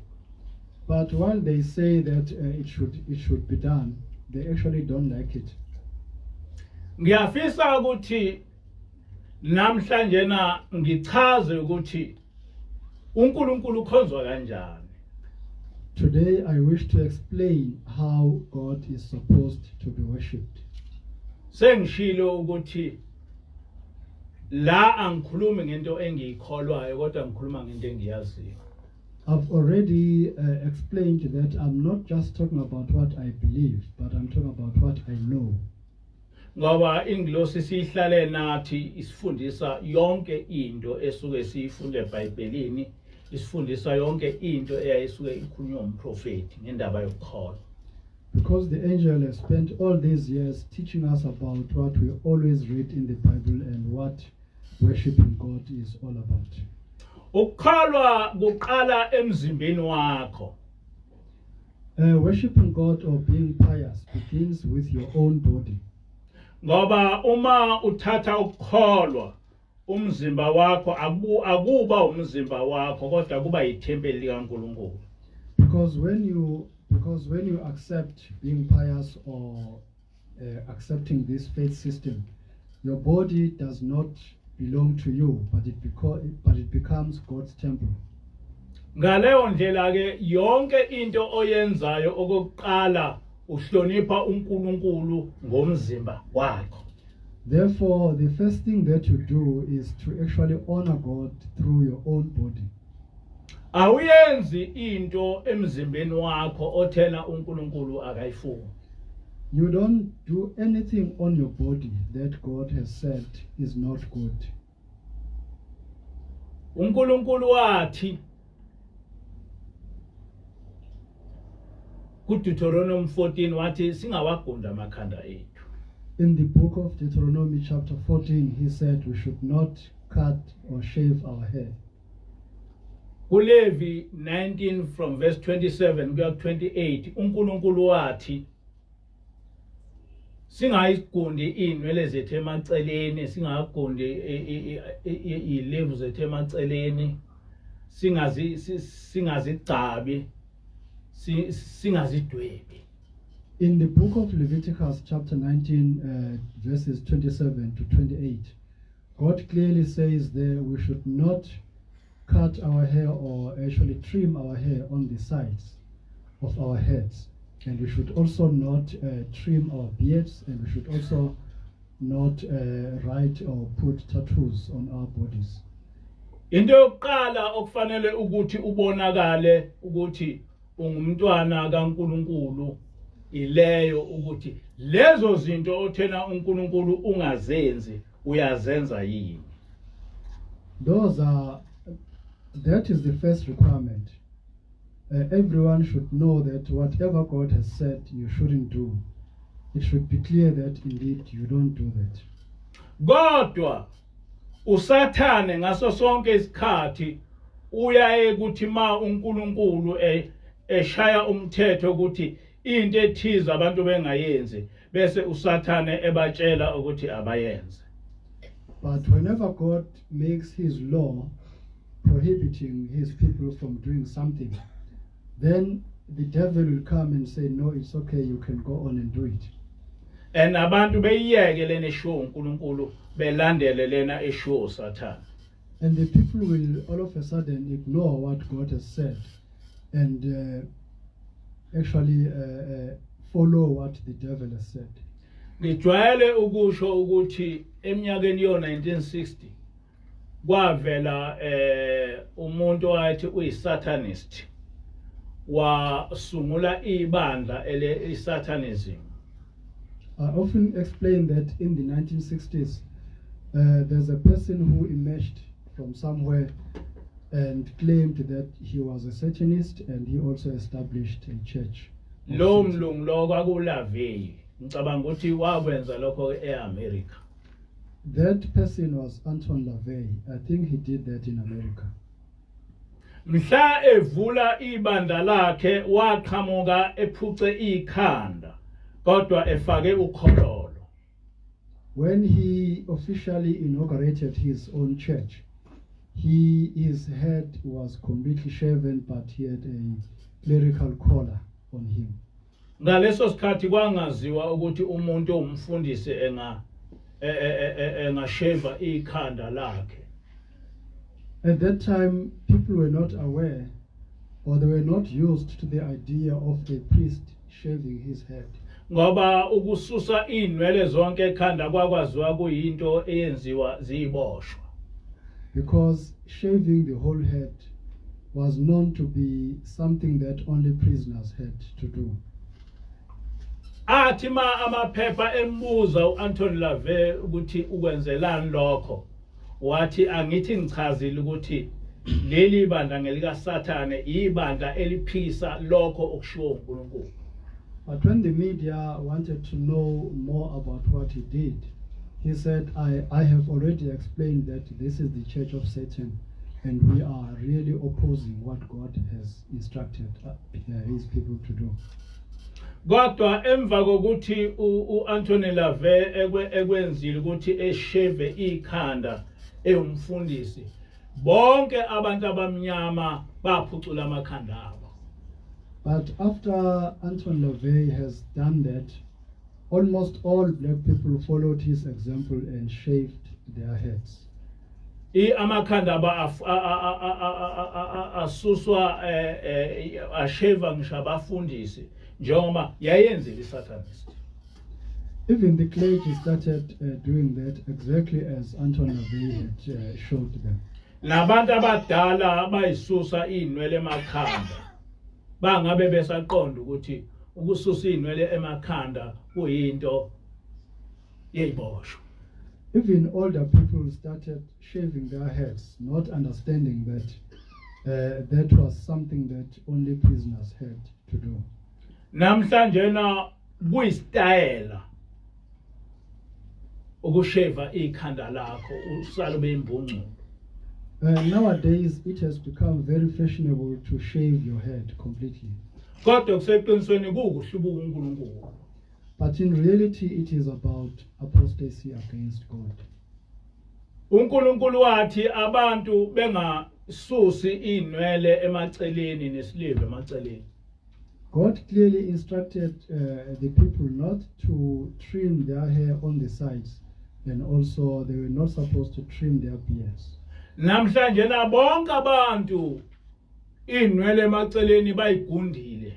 But while they say that it should be done, they actually don't like it. Ngiyafisa ukuthi namhlanje na ngichaze ukuthi uNkulunkulu ukhonzwa kanjani. Today I wish to explain how God is supposed to be worshipped. Sengishilo ukuthi la angikhulumi ngento engiyikholwayo kodwa ngikhuluma ngento engiyaziyo. I've already explained that I'm not just talking about what I believe, but I'm talking about what I know. Ngoba ingilosi sihlale nathi isifundisa yonke into esuke siyifunde eBhayibhelini, isifundisa yonke into eyayisuke ikhulunywa umprofeti ngendaba yokukholwa. Because the angel has spent all these years teaching us about what we always read in the Bible and what worshiping God is all about. Ukukholwa kuqala emzimbeni wakho. Worshiping God or being pious begins with your own body. Ngoba uma uthatha ukukholwa umzimba wakho akuba umzimba wakho kodwa kuba yithempeli likaNkulunkulu. Because when you accept being pious or accepting this faith system, your body does not belong to you, but it becomes God's temple. ngaleyo ndlela ke yonke into oyenzayo okokuqala uhlonipha uNkulunkulu ngomzimba wakho. Therefore, the first thing that you do is to actually honor God through your own body. Awuyenzi into emzimbeni wakho othena uNkulunkulu akayifuni. You don't do anything on your body that God has said is not good. uNkulunkulu wathi kuDeuteronomy 14 wathi singawagunda amakhanda ethu. In the book of Deuteronomy chapter 14, he said we should not cut or shave our hair. Kulevi 19 from verse 27 kuya 28 uNkulunkulu wathi singayigundi inwele zethu emaceleni, singagundi ilevu zethu emaceleni, singazigcabi, singazidwebi. In the book of Leviticus chapter 19 verses 27 to 28, God clearly says there we should not cut our hair or actually trim our hair on the sides of our heads. And we should also not trim our beards, and we should also not write or put tattoos on our bodies. Into yokuqala okufanele ukuthi ubonakale ukuthi ungumntwana kaNkulunkulu ileyo ukuthi lezo zinto othena uNkulunkulu ungazenzi uyazenza yini. That is the first requirement. Everyone should know that whatever God has said you shouldn't do, it should be clear that indeed you don't do that. Kodwa usathane ngaso sonke isikhathi uyaye ukuthi ma uNkulunkulu eshaya umthetho ukuthi into ethiza abantu bengayenzi bese usathane ebatshela ukuthi abayenze. But whenever God makes his law prohibiting his people from doing something, then the devil will come and say, no, it's okay, you can go on and do it. And abantu beyiyeke lena esho uNkulunkulu belandele lena esho Satan. And the people will all of a sudden ignore what God has said and actually follow what the devil has said. Ngijwayele ukusho ukuthi eminyakeni yo1960 kwavela umuntu owathi uyisatanist wasungula ibandla isatanism. I often explain that in the 1960s there's a person who emerged from somewhere and claimed that he was a Satanist, and he also established a church. Lo mlungu lo kwakulavey ngicabanga ukuthi wakwenza lokho eAmerica. That person was Anton LaVey. I think he did that in America. Mhla evula ibandla lakhe waqhamuka ephuce ikhanda kodwa efake ukhololo. When he officially inaugurated his own church, his head was completely shaven, but he had a clerical collar on him. Ngaleso sikhathi kwangaziwa ukuthi umuntu umfundisi engasheva ikhanda lakhe. At that time, people were not aware, or they were not used to the idea of a priest shaving his head. Ngoba ukususa inwele zonke ekhanda kwakwaziwa kuyinto eyenziwa ziboshwa. Because shaving the whole head was known to be something that only prisoners had to do. Athi ma amaphepha embuza uAnton LaVey ukuthi ukwenzelani lokho, wathi angithi ngichazile ukuthi leli bandla ngelika Sathane ibandla eliphisa lokho okushiwo uNkulunkulu. But when the media wanted to know more about what he did, he said, I have already explained that this is the church of Satan, and we are really opposing what God has instructed his people to do. Kodwa emva kokuthi uAnton LaVey ekwenzile ukuthi eshave ikhanda umfundisi, bonke abantu abamnyama baphucula amakhanda abo. But after Anton LaVey has done that, almost all black people followed his example and shaved their heads. amakhanda asuswa asheva ngisho abafundisi njengoba yayenzile isatanist. Even the clergy started doing that exactly as Anton LaVey had showed them. Nabantu abadala abayisusa inwele emakhanda bangabe besaqonda ukuthi ukususa inwele emakhanda kuyinto yeyiboshwa. Even older people started shaving their heads, not understanding that that was something that only prisoners had to do. Namhlanje na kuyistayela ukusheva ikhanda lakho usale ube imbungculo. Nowadays, it has become very fashionable to shave your head completely. Kodwa kuseqinisweni kukuhlubuka uNkulunkulu. But in reality, it is about apostasy against God. uNkulunkulu wathi abantu bengasusi inwele emaceleni nesiliva emaceleni. God clearly instructed the people not to trim their hair on the sides, and also they were not supposed to trim their beards. Namhlanje na bonke abantu inwele emaceleni bayigundile.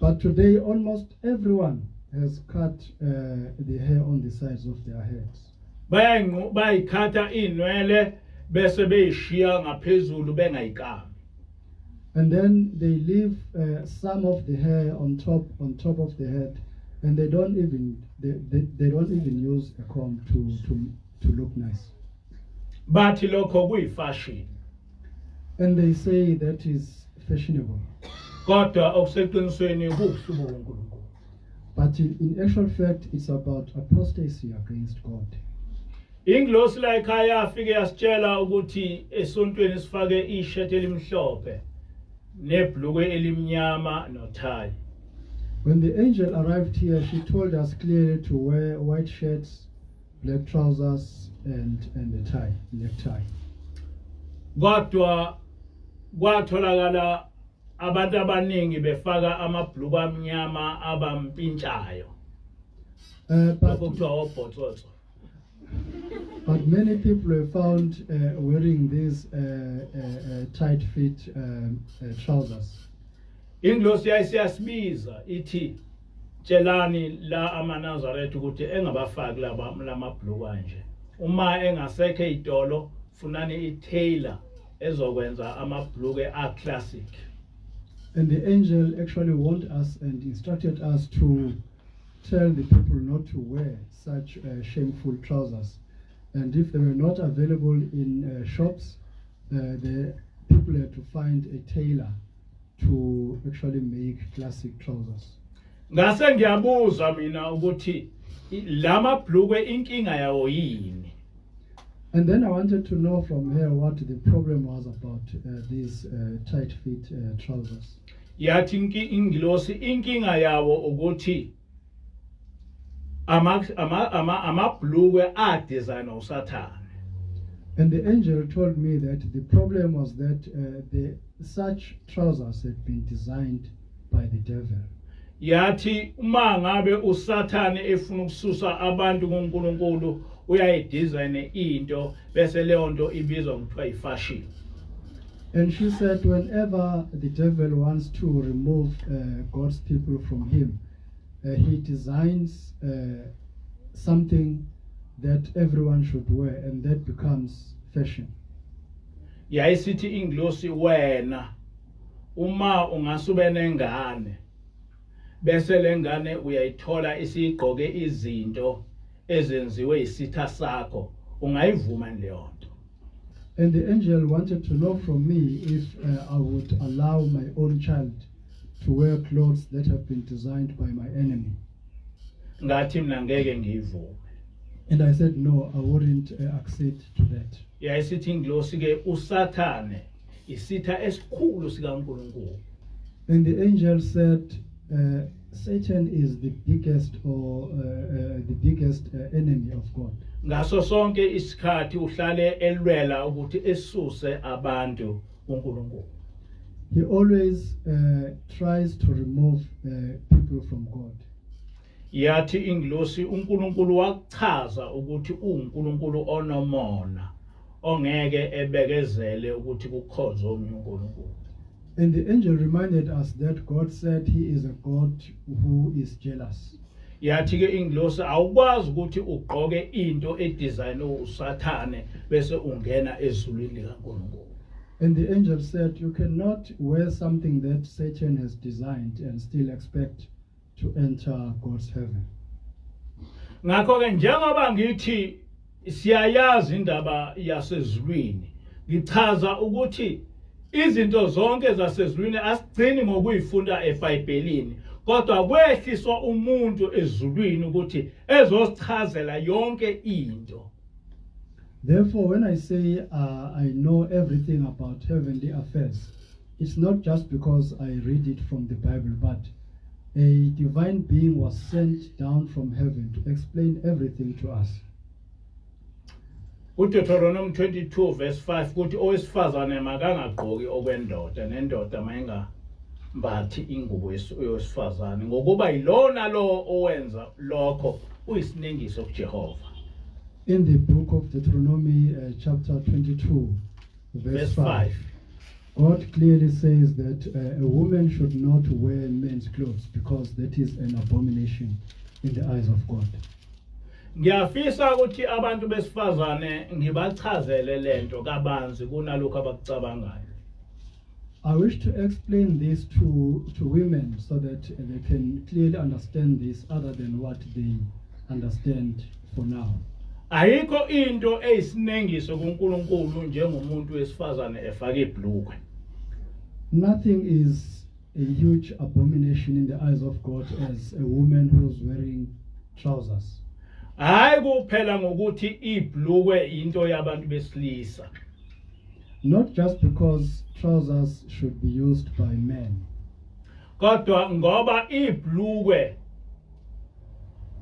But today, almost everyone has cut the hair on the sides of their heads. Bayikhatha inwele bese beyishiya ngaphezulu bengayikami. And then they leave some of the hair on top of the head, and they don't even use a comb to look nice. Bathi lokho kuyifashion. And they say that is fashionable. Kodwa okuseqinisweni kukuhlubuka uNkulunkulu. But in actual fact, it's about apostasy against God. Ingilosi la ekhaya yafike yasitshela ukuthi esontweni sifake ishirt elimhlophe nebhlukwe elimnyama nothayi. When the angel arrived here, she told us clearly to wear white shirts, black trousers, and a tie, necktie. Kodwa kwatholakala abantu abaningi befaka amabhluku amnyama abampintshayo. But many people were found wearing these tight fit trousers. Ingilosi yayisiyasibiza ithi tshelani la amaNazaretha ukuthi engabafaki lamabhluku kanje. Uma engasekho idolo funani i-tailor ezokwenza amabhluku a-classic. And the angel actually warned us and instructed us to tell the people not to wear such shameful trousers. And if they were not available in shops, the people had to find a tailor to actually make classic trousers. Ngase ngiyabuza mina ukuthi lamabhlukwe inkinga yawo yini. And then I wanted to know from her what the problem was about these tight fit trousers. Yathi ingilosi inkinga yawo ukuthi amabhlukwe a-design uSathane. And the angel told me that the problem was that such trousers had been designed by the devil. Yathi uma ngabe uSathane efuna ukususa abantu kuNkulunkulu uyayidesign into bese leyo nto ibizwa ngokuthiwa ifashion. And she said whenever the devil wants to remove God's people from him, he designs something that everyone should wear, and that becomes fashion. Yayisithi ingilosi wena uma ungasube nengane bese lengane uyayithola isigqoke izinto ezenziwe isitha sakho ungayivuma leyo nto. And the angel wanted to know from me if I would allow my own child to wear clothes that have been designed by my enemy. Ngathi mina ngeke ngivume. And I said no, I wouldn't accede to that. Yayisithi ingilosi ke uSathane isitha esikhulu sikaNkulunkulu. And the angel said Satan is the biggest enemy of God. Ngaso sonke isikhathi uhlale elwela ukuthi esuse abantu kuNkulunkulu. He always tries to remove people from God. yathi ingilosi uNkulunkulu wachaza ukuthi uNkulunkulu onomona ongeke ebekezele ukuthi kukhonzwe omnye uNkulunkulu. And the angel reminded us that God said he is a God who is jealous. Yathi ke ingilosi awukwazi ukuthi ugqoke into edesignwe uSathane bese ungena ezulwini likaNkulunkulu. And the angel said, you cannot wear something that Satan has designed and still expect to enter God's heaven. Ngakho ke njengoba ngithi siyayazi indaba yasezulwini, ngichaza ukuthi izinto zonke zasezulwini asigcini ngokuyifunda eBhayibhelini, kodwa kwehliswa umuntu ezulwini ukuthi ezosichazela yonke into. Therefore, when I say I know everything about heavenly affairs, it's not just because I read it from the Bible, but a divine being was sent down from heaven to explain everything to us. UDeuteronomy 22 verse 5 kuthi owesifazane makangagqoki okwendoda nendoda mayingambathi ingubo yowesifazane ngokuba yilona lo owenza lokho uyisinengiso kuJehova. In the book of Deuteronomy chapter 22 verse 5, God clearly says that a woman should not wear men's clothes because that is an abomination in the eyes of God. Ngiyafisa ukuthi abantu besifazane ngibachazele lento kabanzi kunalokho abakucabangayo. I wish to explain this to women so that they can clearly understand this other than what they understand for now. Ayikho into eyisinengiso kuNkulunkulu njengomuntu wesifazane efake ibhlukwe. Nothing is a huge abomination in the eyes of God as a woman who's wearing trousers. Hayi kuphela ngokuthi ibhlukwe into yabantu besilisa. Not just because trousers should be used by men. Kodwa ngoba ibhlukwe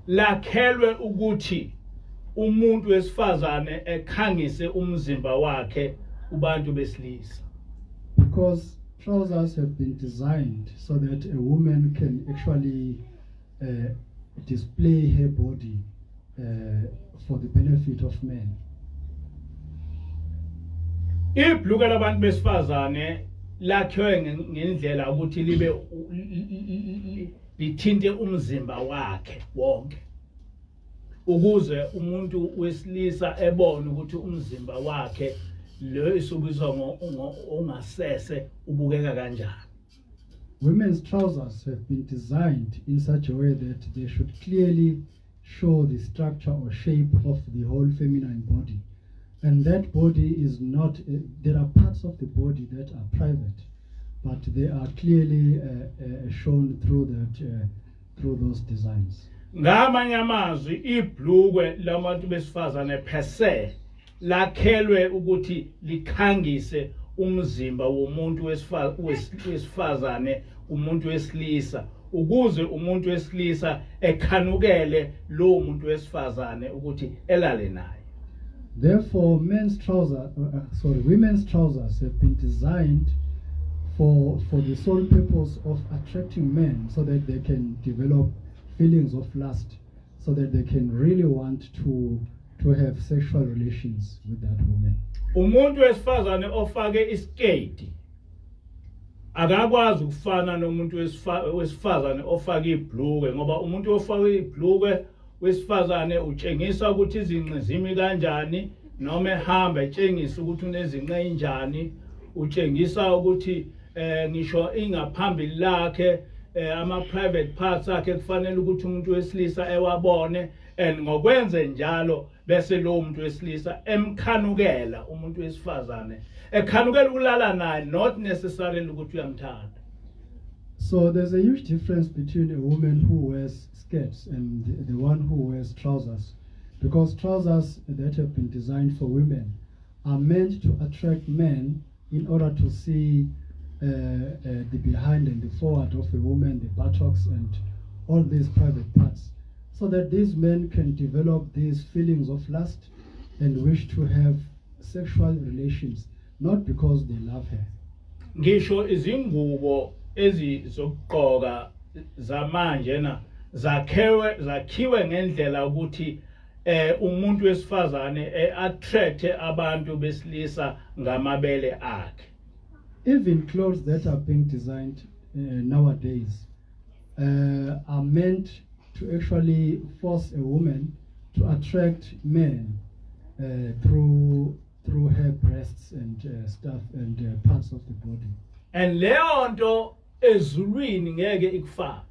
lakhelwe ukuthi umuntu wesifazane ekhangise umzimba wakhe kubantu besilisa. Because trousers have been designed so that a woman can actually display her body for the benefit of men. Ibhlukwe labantu besifazane lakhiwe ngendlela ukuthi libe lithinte umzimba wakhe wonke, ukuze umuntu wesilisa ebone ukuthi umzimba wakhe lo isubizwa ongasese ubukeka kanjani. Women's trousers have been designed in such a way that they should clearly show the structure or shape of the whole feminine body. And that body is not, there are parts of the body that are private, but they are clearly shown through those designs. Ngamanye amazwi ibhlukwe labantu besifazane phese lakhelwe ukuthi likhangise umzimba womuntu wesifazane umuntu wesilisa, ukuze umuntu wesilisa ekhanukele lo muntu wesifazane ukuthi elale naye. Therefore, women's trousers have been designed for the sole purpose of attracting men so that they can develop feelings of lust, so that they can really want to have sexual relations with that woman. Umuntu wesifazane ofake isketi akakwazi ukufana nomuntu wesifazane ofake ibhlukwe, ngoba umuntu ofake ibhlukwe wesifazane utshengisa ukuthi izinqe zimi kanjani, noma ehamba etshengisa ukuthi unezinqe kanjani, utshengisa ukuthi ngisho ingaphambili lakhe ama private parts akhe kufanele ukuthi umuntu wesilisa ewabone, and ngokwenze njalo bese lo muntu wesilisa emkhanukela umuntu wesifazane, ekhanukela ukulala naye, not necessarily ukuthi uyamthanda. So there's a huge difference between a woman who wears skirts and the one who wears trousers, because trousers that have been designed for women are meant to attract men in order to see the behind and the forward of a woman, the buttocks and all these private parts, so that these men can develop these feelings of lust and wish to have sexual relations, not because they love her. Ngisho izingubo ezizokugqoka zamanje zakhiwe ngendlela ukuthi umuntu wesifazane attract abantu besilisa ngamabele akhe. Even clothes that are being designed nowadays are meant to actually force a woman to attract men through her breasts and stuff and parts of the body. And leyo nto ezulwini ngeke ikufake.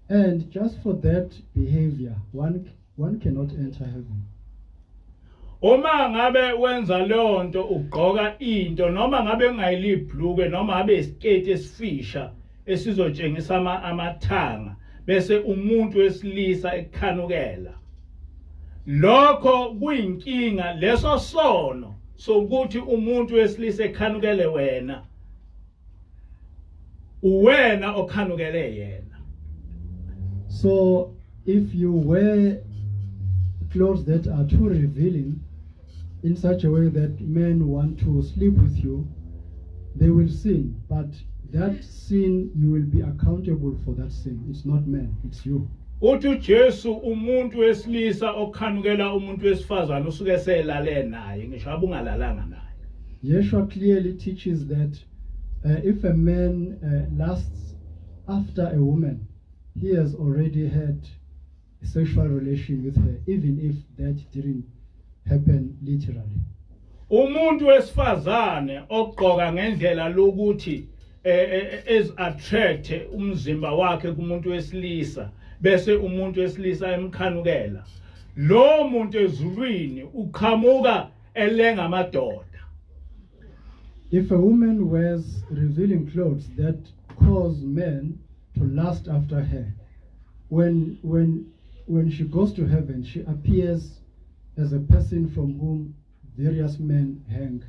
And just for that behavior, one cannot enter heaven. Uma ngabe wenza leyo nto ugqoka into noma ngabe ngayilibhluke noma ngabe isiketi esifisha esizotshengisa amathanga bese umuntu wesilisa ekhanukela, lokho kuyinkinga, leso sono sokuthi umuntu wesilisa ekhanukele wena, uwena okhanukele yena. So if you wear clothes that are too revealing in such a way that men want to sleep with you, they will sin. But that sin, you will be accountable for that sin. It's not men, it's you. Uthi Jesu umuntu wesilisa okhanukela umuntu wesifazane usuke selale naye ngisho abungalalanga naye. Yeshua clearly teaches that if a man lusts after a woman, he has already had a sexual relation with her, even if that didn't happen literally. Umuntu wesifazane ogqoka ngendlela lokuthi is attract umzimba wakhe kumuntu wesilisa bese umuntu wesilisa emkhanukela, lo muntu ezulwini uqhamuka elenga amadoda. If a woman wears revealing clothes that cause men to lust after her, when she goes to heaven, she appears as a person from whom various men hang.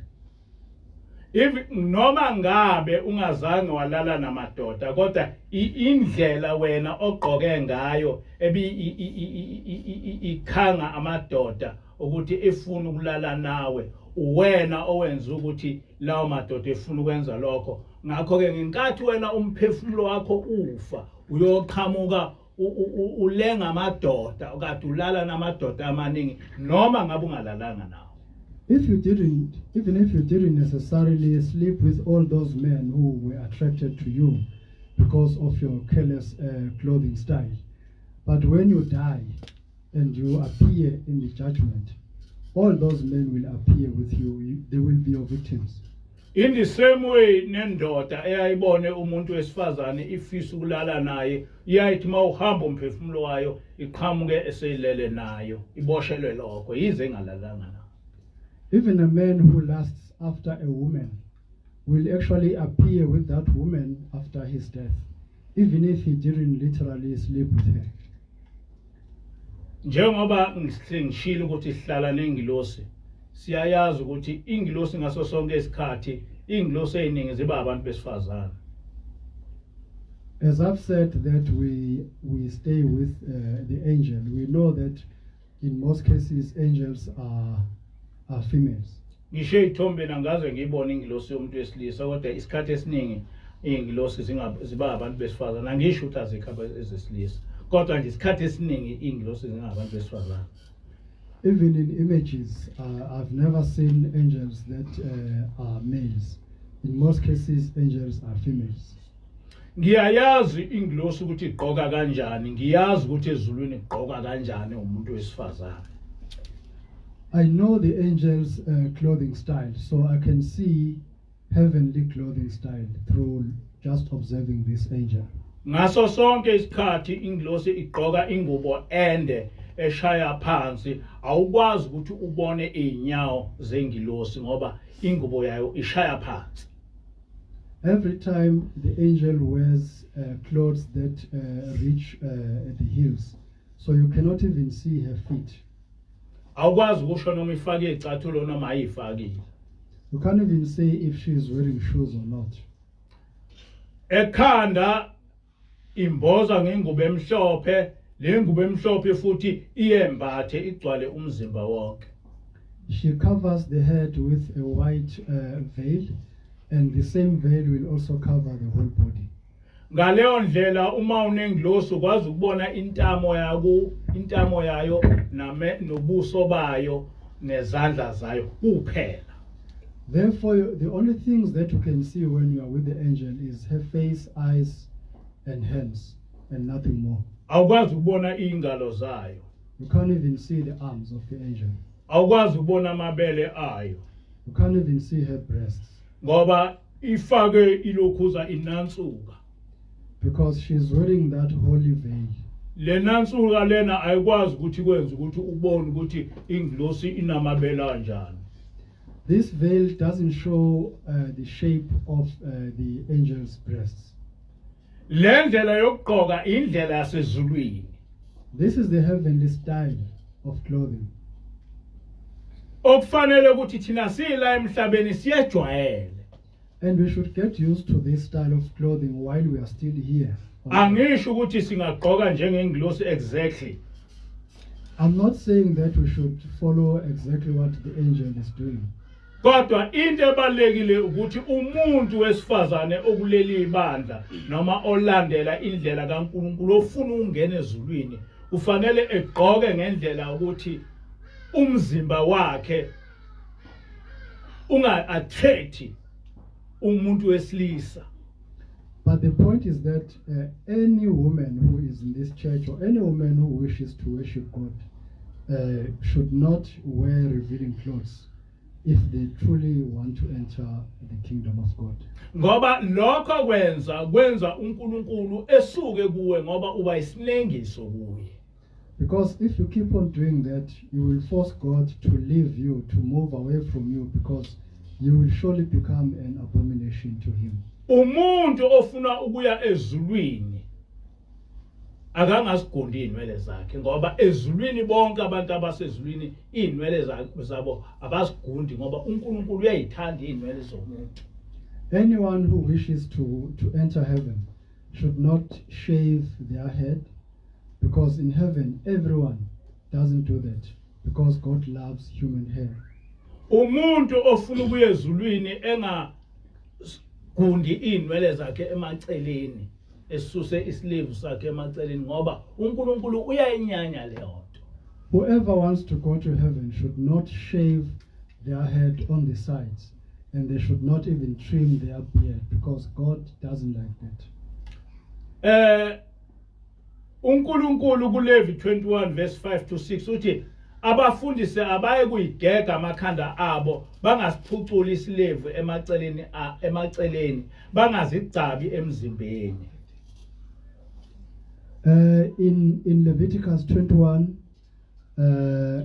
If noma ngabe ungazange walala namadoda kodwa indlela wena ogqoke ngayo ikhanga amadoda ukuthi efuna ukulala nawe, uwena owenza ukuthi lawo madoda efuna ukwenza lokho. Ngakho ke ngenkathi wena umphefumulo wakho ufa uyoqhamuka ulenga amadoda okade ulala namadoda amaningi noma ngabe ungalalanga nawo. Even if you didn't necessarily sleep with all those men who were attracted to you because of your careless clothing style, but when you die and you appear in the judgment, all those men will appear with you. They will be your victims. In the same way, nendoda eyayibone umuntu wesifazane ifisa ukulala naye, iyayithi mawuhamba umphefumulo wayo iqhamuke eseyilele nayo, iboshelwe lokho yize engalalanga nayo. Even a man who lusts after a woman will actually appear with that woman after his death, even if he didn't literally sleep with her. Njengoba ngishilo ukuthi sihlala nengilosi, siyayazi ukuthi ingilosi ngaso sonke isikhathi ingilosi eziningi ziba abantu besifazane. As I've said that we stay with the angel, we know that in most cases angels are females. Ngisho ithombeni angaze ngibone ingilosi yomuntu wesilisa kodwa isikhathi esiningi ingilosi ziba abantu besifazane. Angisho ukuthi azikho ezesilisa kodwa nje isikhathi esiningi ingilosi zingabantu besifazane. Even in images, I've never seen angels that are males. In most cases, angels are females. Ngiyayazi ingilosi ukuthi igqoka kanjani, ngiyazi ukuthi ezulwini igqoka kanjani umuntu wesifazane. I know the angels' clothing style, so I can see heavenly clothing style through just observing this angel. Ngaso sonke isikhathi ingilosi igqoka ingubo ende eshaya phansi, awukwazi ukuthi ubone inyawo zengilosi ngoba ingubo yayo ishaya phansi. Every time the angel wears clothes that reach the heels, so you cannot even see her feet. Awukwazi ukusho noma ifake icathulo noma ayifakile. You can't even say if she is wearing shoes or not. Ekhanda imboza ngengubo emhlophe, le ngubo emhlophe futhi iyembathe igcwale umzimba wonke. She covers the head with a white veil, and the same veil will also cover the whole body. ngaleyo ndlela uma unengilosi ukwazi ukubona intamo yayo nobuso bayo nezandla zayo kuphela. Therefore, the only things that you can see when you are with the angel is her face, eyes, and hands, and nothing more. Awukwazi ukubona ingalo zayo. You can't even see the arms of the angel. Awukwazi ukubona amabele ayo. You can't even see her breasts. Ngoba ifake ilokhuza inansuka. Because she's wearing that holy veil. Le nansuka lena ayikwazi ukuthi kwenze ukuthi ubone ukuthi ingilosi inamabele kanjani. This veil doesn't show the shape of the angel's breasts. Le ndlela yokugqoka indlela yasezulwini. This is the heavenly style of clothing. Okufanele ukuthi thina sila emhlabeni siyejwayele. And we should get used to this style of clothing while we are still here. Angisho ukuthi singagqoka njengengilosi exactly. I'm not saying that we should follow exactly what the angel is doing. Kodwa into ebalekile ukuthi umuntu wesifazane okuleli ibandla noma olandela indlela kaNkulunkulu ofuna ukungena ezulwini ufanele egqoke ngendlela ukuthi umzimba wakhe unga-attract umuntu wesilisa. But the point is that any woman who is in this church or any woman who wishes to worship God should not wear revealing clothes if they truly want to enter the kingdom of God. Ngoba lokho kwenza uNkulunkulu esuke kuwe ngoba uba isilengiso kuye. Because if you keep on doing that, you will force God to leave you, to move away from you, because you will surely become an abomination to him. Umuntu ofuna ukuya ezulwini akangasigondi inwele zakhe ngoba ezulwini bonke abantu abasezulwini inwele zabo abasigundi ngoba uNkulunkulu uyayithanda inwele zomuntu. Anyone who wishes to enter heaven should not shave their head, because in heaven everyone doesn't do that, because God loves human hair. Umuntu ofuna ukuya ezulwini gundi inwele zakhe emaceleni esuse islevu sakhe emaceleni ngoba uNkulunkulu uyayinyanya le nto. Whoever wants to go to heaven should not shave their head on the sides, and they should not even trim their beard, because God doesn't like that. uNkulunkulu kuLevi 21 verse 5 to 6 uthi abafundisi abaye kuyigega amakhanda abo bangasiphucula isilevu emaceleni bangazigcabi emzimbeni. In Leviticus 21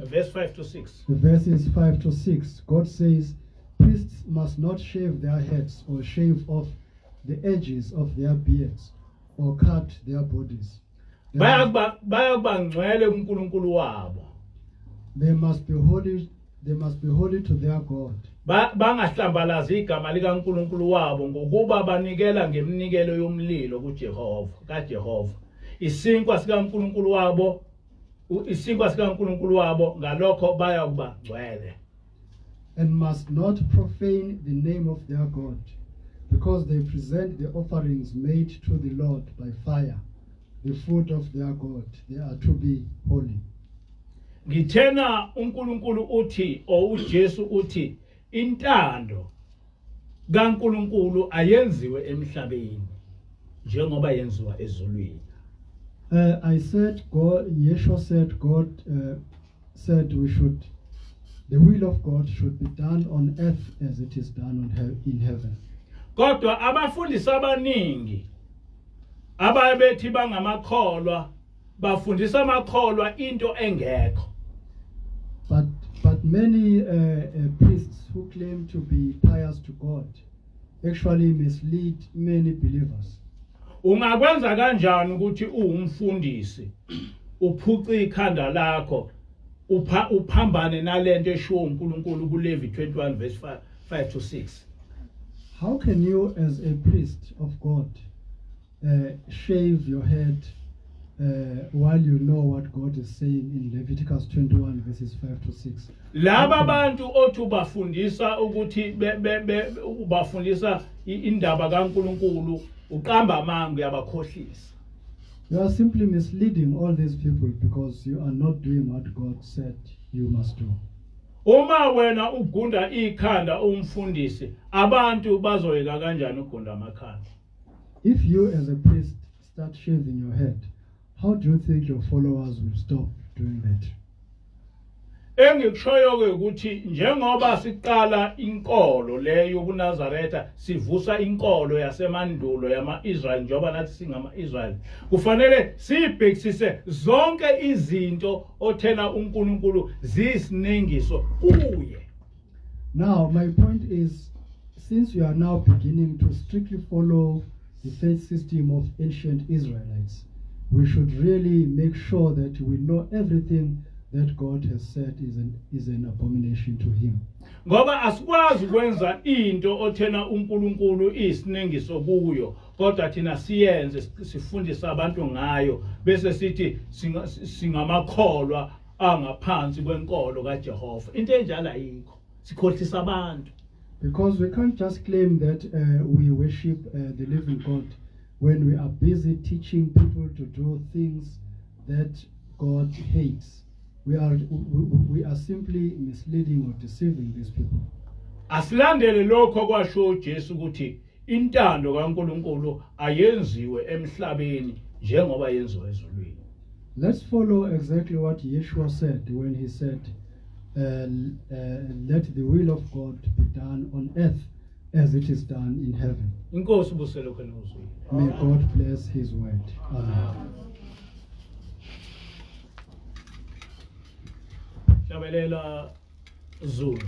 verse 5 to 6 verses 5 to 6, God says priests must not shave their heads or shave off the edges of their beards or cut their bodies. Bayakubangcwele uNkulunkulu wabo. They must be holy to their God. Bangahlambalazi igama likaNkulunkulu wabo ngokuba banikela ngeminikelo yomlilo kaJehova. Isinkwa sikaNkulunkulu wabo ngalokho bayakubangcwele. And must not profane the name of their God, because they present the offerings made to the Lord by fire, the food of their God. They are to be holy. Ngithena uNkulunkulu uthi uJesu uthi intando kaNkulunkulu ayenziwe emhlabeni njengoba yenziwa ezulwini. I said Yeshua said God said the will of God should be done on earth as it is done in heaven. Kodwa abafundisi abaningi ababethi bangamakholwa bafundisa amakholwa into engekho. But many priests who claim to be pious to God actually mislead many believers. Ungakwenza kanjani ukuthi uwumfundisi uphuce ikhanda lakho uphambane nalento eshiwo uNkulunkulu kuLevi 21 verse 5 to 6? How can you as a priest of God shave your head while you know what God is saying in Leviticus 21 verses 5 to 6? Laba bantu othi bafundisa ukuthi bafundisa indaba kaNkulunkulu uqamba amanga uyabakhohlisa. You are simply misleading all these people because you are not doing what God said you must do. Uma wena ugunda ikhanda umfundisi, abantu bazoyeka kanjani ugunda amakhanda? If you as a priest start shaving your head, how do you think your followers will stop doing that? Engikushoyo ke ukuthi njengoba siqala inkolo leyo kuNazaretha sivusa inkolo yasemandulo yama-Israyeli njengoba nathi singama-Israyeli, kufanele sibhekisise zonke izinto othena uNkulunkulu zisiningiso kuye. Now my point is, since you are now beginning to strictly follow the faith system of ancient Israelites, we should really make sure that we know everything that God has said is an abomination to him. Ngoba asikwazi ukwenza into othena uNkulunkulu isiningiso kuyo, kodwa thina siyenze sifundisa abantu ngayo bese sithi singamakholwa angaphansi kwenkolo kaJehova. Into enjalo ayikho. Sikhohlisa abantu. Because we can't just claim that we worship the living God when we are busy teaching people to do things that God hates. We are simply misleading or deceiving these people. Asilandele lokho kwasho uJesu ukuthi intando kaNkulunkulu ayenziwe emhlabeni njengoba yenziwe ezulwini. Let's follow exactly what Yeshua said when he said, let the will of God be done on earth as it is done in heaven. Inkosi ubusele khona uzwini. May God bless his word. Amen. Hlabelela Zulu.